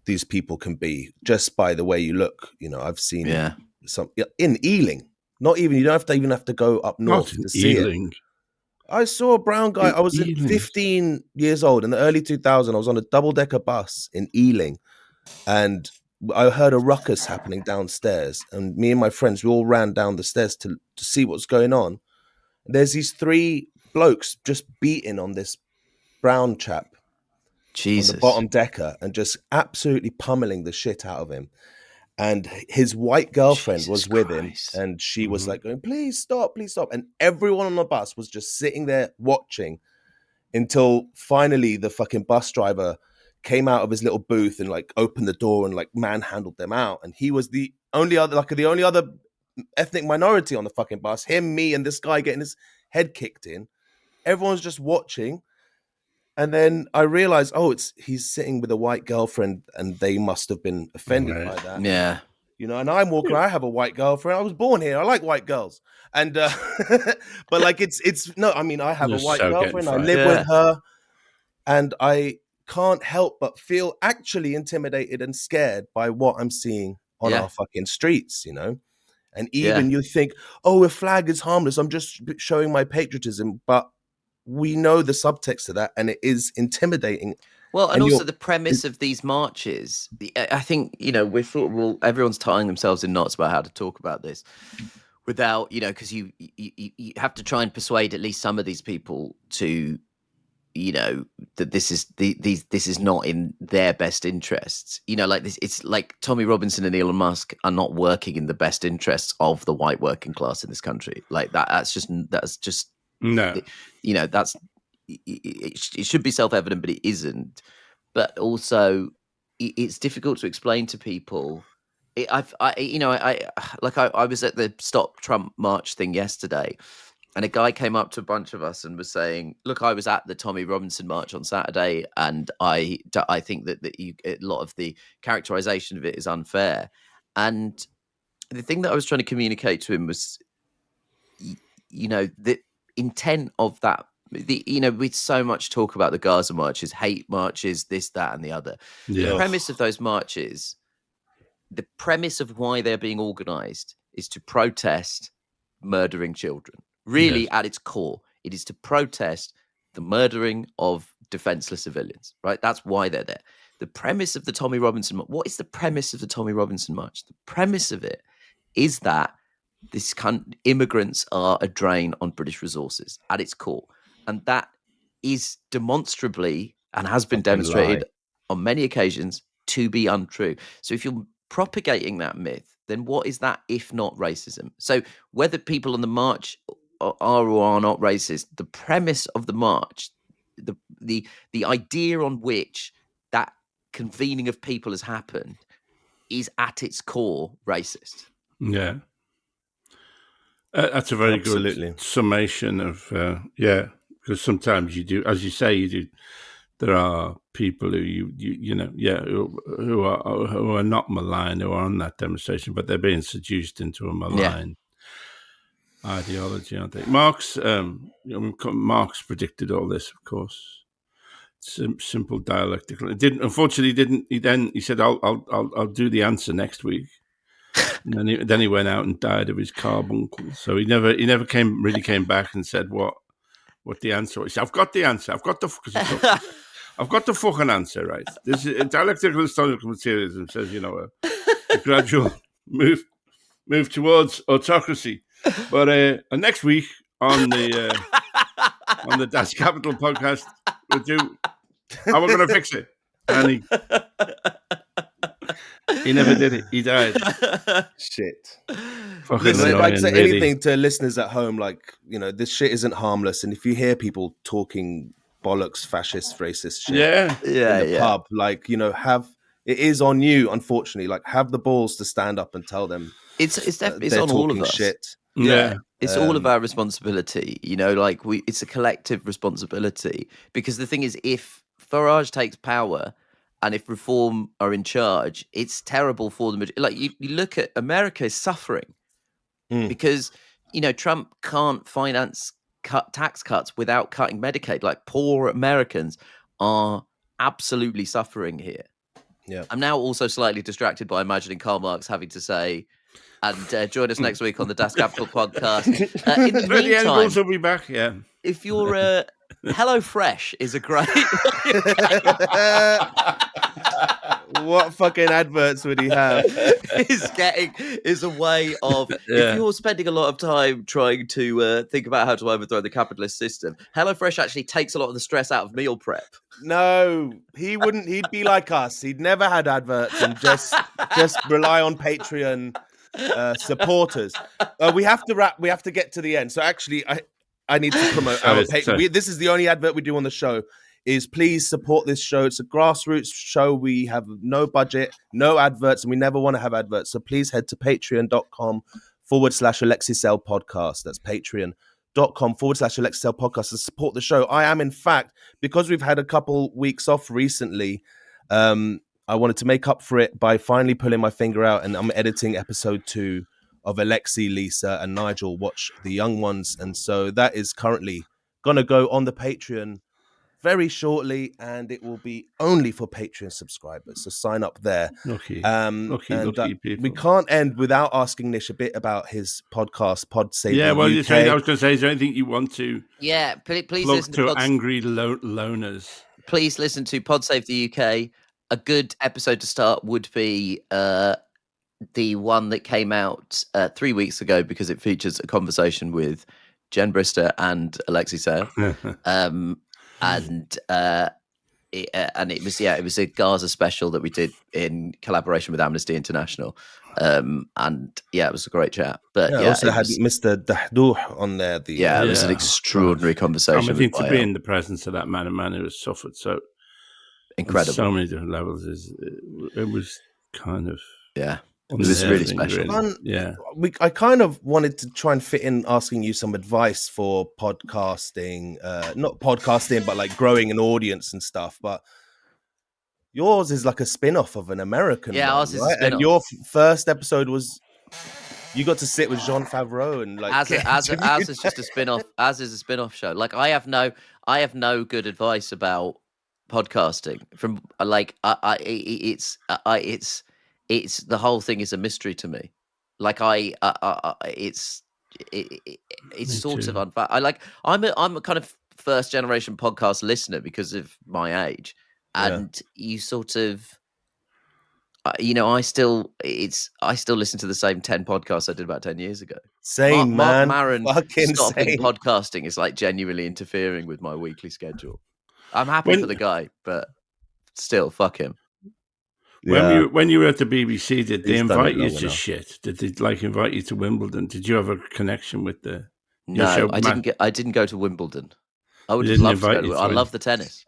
these people can be just by the way you look. I've seen some in Ealing. Not even you don't have to go up north to see it. I saw a brown guy. I was 15 years old in the early 2000s. I was on a double-decker bus in Ealing, and I heard a ruckus happening downstairs. And me and my friends, we all ran down the stairs to see what's going on. There's these 3 blokes just beating on this brown chap on the bottom decker and just absolutely pummeling the shit out of him. And his white girlfriend was with him, and she was like going, please stop. And everyone on the bus was just sitting there watching until finally the fucking bus driver came out of his little booth and opened the door and manhandled them out. And he was the only other ethnic minority on the fucking bus. Him, me, and this guy getting his head kicked in. Everyone's just watching. And then I realized, he's sitting with a white girlfriend, and they must have been offended by that. Yeah. And I'm walking around, I have a white girlfriend. I was born here. I like white girls. And, but I have a white girlfriend. I live with her. And I can't help but feel actually intimidated and scared by what I'm seeing on our fucking streets, And even you think, a flag is harmless. I'm just showing my patriotism. But we know the subtext to that, and it is intimidating. Well, and also the premise of these marches, I think, everyone's tying themselves in knots about how to talk about this without, because you have to try and persuade at least some of these people to, that this is not in their best interests. It's like Tommy Robinson and Elon Musk are not working in the best interests of the white working class in this country. That's just no, it should be self-evident, but it isn't. But also, it's difficult to explain to people. I was at the Stop Trump March thing yesterday, and a guy came up to a bunch of us and was saying, "Look, I was at the Tommy Robinson March on Saturday, and I think that a lot of the characterization of it is unfair." And the thing that I was trying to communicate to him was, the intent of that, with so much talk about the Gaza marches, hate marches, this, that, and the other. The premise of those marches, the premise of why they're being organized, is to protest murdering children. Really, at its core, it is to protest the murdering of defenseless civilians, right? That's why they're there. The premise of the Tommy Robinson, what is the premise of the Tommy Robinson March? The premise of it is that immigrants are a drain on British resources at its core, and that is demonstrably and has been demonstrated on many occasions to be untrue. So if you're propagating that myth, then what is that if not racism? So whether people on the march are or are not racist, the premise of the march, the idea on which that convening of people has happened, is at its core racist. Yeah. That's a very good summation of, because sometimes you do, as you say, there are people who who are not malign, who are on that demonstration, but they're being seduced into a malign ideology, aren't they? Marx predicted all this, of course. Simple dialectical. Unfortunately, he said, I'll do the answer next week. And then he went out and died of his carbuncle. So he never came back and said what the answer was. I've got the answer. I've got the fucking answer, right? This is dialectical historical materialism says, a gradual move towards autocracy. But next week on the Das Kapital podcast, we'll do how we're going to fix it. And he never did it. He died. Shit. Listen, I'd say anything to listeners at home, this shit isn't harmless. And if you hear people talking bollocks, fascist, racist shit in the pub, it is on you, unfortunately. Have the balls to stand up and tell them. It's definitely on all of us. Shit. Yeah. It's all of our responsibility, it's a collective responsibility, because the thing is, if Farage takes power and if Reform are in charge, it's terrible for them. You look at America is suffering because, Trump can't finance tax cuts without cutting Medicaid. Poor Americans are absolutely suffering here. Yeah. I'm now also slightly distracted by imagining Karl Marx having to say, and join us next week on the Das Kapital podcast. In the meantime, will be back. Yeah. If you're HelloFresh is a great. What fucking adverts would he have? is a way of if you're spending a lot of time trying to think about how to overthrow the capitalist system, HelloFresh actually takes a lot of the stress out of meal prep. No, he wouldn't. He'd be like us. He'd never had adverts and just rely on Patreon supporters. We have to wrap. We have to get to the end. So actually, I need to promote our Patreon. This is the only advert we do on the show. Is please support this show. It's a grassroots show. We have no budget, no adverts, and we never want to have adverts. So please head to patreon.com/alexeisaylepodcast. That's patreon.com/alexeisaylepodcast to support the show. I am, in fact, because we've had a couple weeks off recently, I wanted to make up for it by finally pulling my finger out, and I'm editing episode 2 of Alexei, Lisa, and Nigel Watch the Young Ones. And so that is currently going to go on the Patreon very shortly, and it will be only for Patreon subscribers. So sign up there. Lucky people. We can't end without asking Nish a bit about his podcast, Pod Save the UK. I was going to say, is there anything you want to? Yeah, please listen to angry loners. Please listen to Pod Save the UK. A good episode to start would be the one that came out 3 weeks ago, because it features a conversation with Jen Brister and Alexei Sale. And it was a Gaza special that we did in collaboration with Amnesty International, and it was a great chat. But also had Mr. Dahdouh on there. It was an extraordinary conversation. I think to be in the presence of that man who has suffered so incredible, so many different levels, it was kind of It was really special. Really. I kind of wanted to try and fit in asking you some advice for podcasting, not podcasting, but growing an audience and stuff. But yours is like a spin-off of an American one, ours is a spin-off. And your first episode was you got to sit with Jean Favreau and as is just a spin-off. As is a spin-off show. I have no good advice about podcasting. From it's the whole thing is a mystery to me. It's sort of unfair. I'm a kind of first generation podcast listener because of my age, and you sort of I still listen to the same 10 podcasts I did about 10 years ago. Same, Mark man. Maron Fucking stopping same. podcasting is like genuinely interfering with my weekly schedule. I'm happy for the guy, but still, fuck him. Yeah. When you were at the BBC, did they He's done invite it you long to enough. shit? Did they invite you to Wimbledon? Did you have a connection with the? No, I didn't go to Wimbledon. I would have loved to go to. I love the tennis.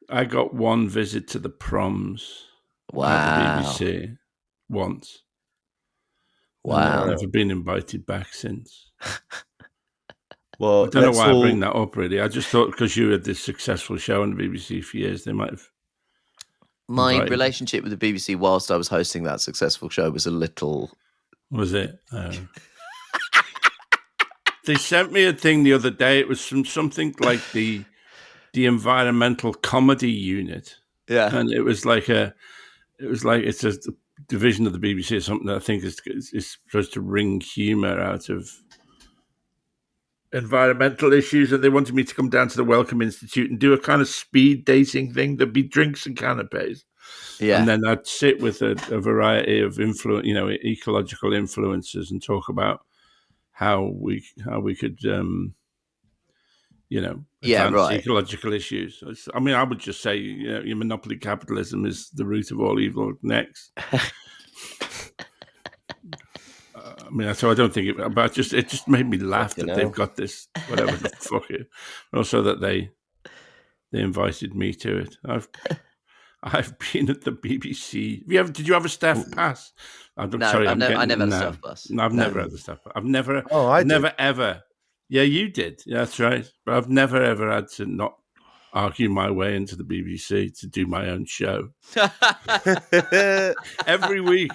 I got one visit to the proms. Wow. At the BBC once. Wow. I've never been invited back since. Well, I don't know why I bring that up, really. I just thought because you had this successful show on the BBC for years, they might have. My relationship with the BBC whilst I was hosting that successful show was a little. Was it? They sent me a thing the other day. It was from something like the environmental comedy unit. Yeah. And it's a division of the BBC or something that I think is supposed to wring humour out of environmental issues, and they wanted me to come down to the Wellcome Institute and do a kind of speed dating thing. There'd be drinks and canapes, and then I'd sit with a variety of ecological influencers and talk about how we could advance ecological issues. I mean, I would just say your monopoly capitalism is the root of all evil. Next. So I don't think it, but it just made me laugh that they've got this, whatever the fuck it. Also that they invited me to it. I've been at the BBC. Did you have a staff pass? I never had a staff pass. No, I've never had a staff pass. I've never ever. Yeah, you did. Yeah, that's right. But I've never ever had to not argue my way into the BBC to do my own show. Every week.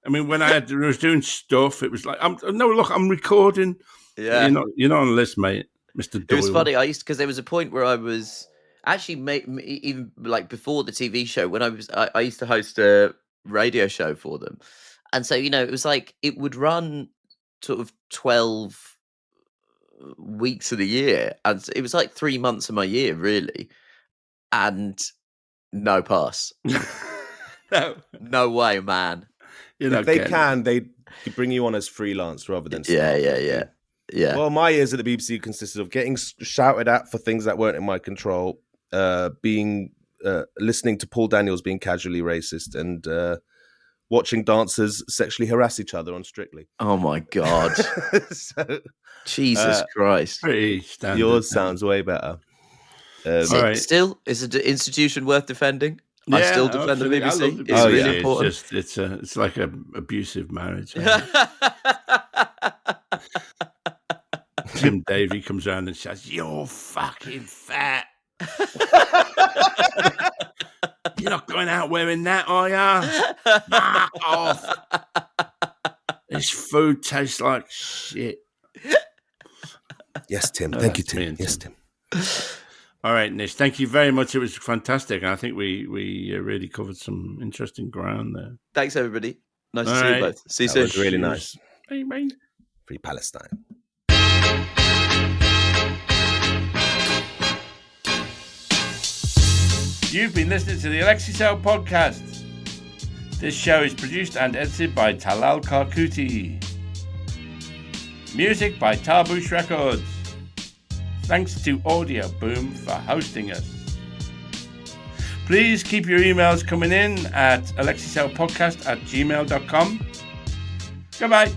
I mean, when I was doing stuff, it was like, I'm recording. Yeah, you're not on the list, mate, Mr. Doyle. It was funny. Because there was a point where I was actually even like before the TV show when I used to host a radio show for them, and so it was like it would run sort of 12 weeks of the year, and it was like 3 months of my year really, and no pass. No way, man. If they can, they bring you on as freelance rather than staff. Yeah. Well, my years at the BBC consisted of getting shouted at for things that weren't in my control, listening to Paul Daniels being casually racist, and watching dancers sexually harass each other on Strictly. Oh my God. Jesus Christ. Pretty standard. Yours sounds way better. Still, is it an institution worth defending? I still defend the BBC. It's really important. It's like an abusive marriage. Tim Davey comes around and says, "You're fucking fat. You're not going out wearing that, are you? Mark off. This food tastes like shit." Yes, Tim. Thank you, Tim. Yes, Tim. All right, Nish, thank you very much. It was fantastic. I think we really covered some interesting ground there. Thanks, everybody. Nice to see you both. See you soon. That was really nice. Bye. Free Palestine. You've been listening to the Alexei podcast. This show is produced and edited by Talal Karkuti. Music by Tarbush Records. Thanks to Audio Boom for hosting us. Please keep your emails coming in at alexeisaylepodcast@gmail.com. Goodbye.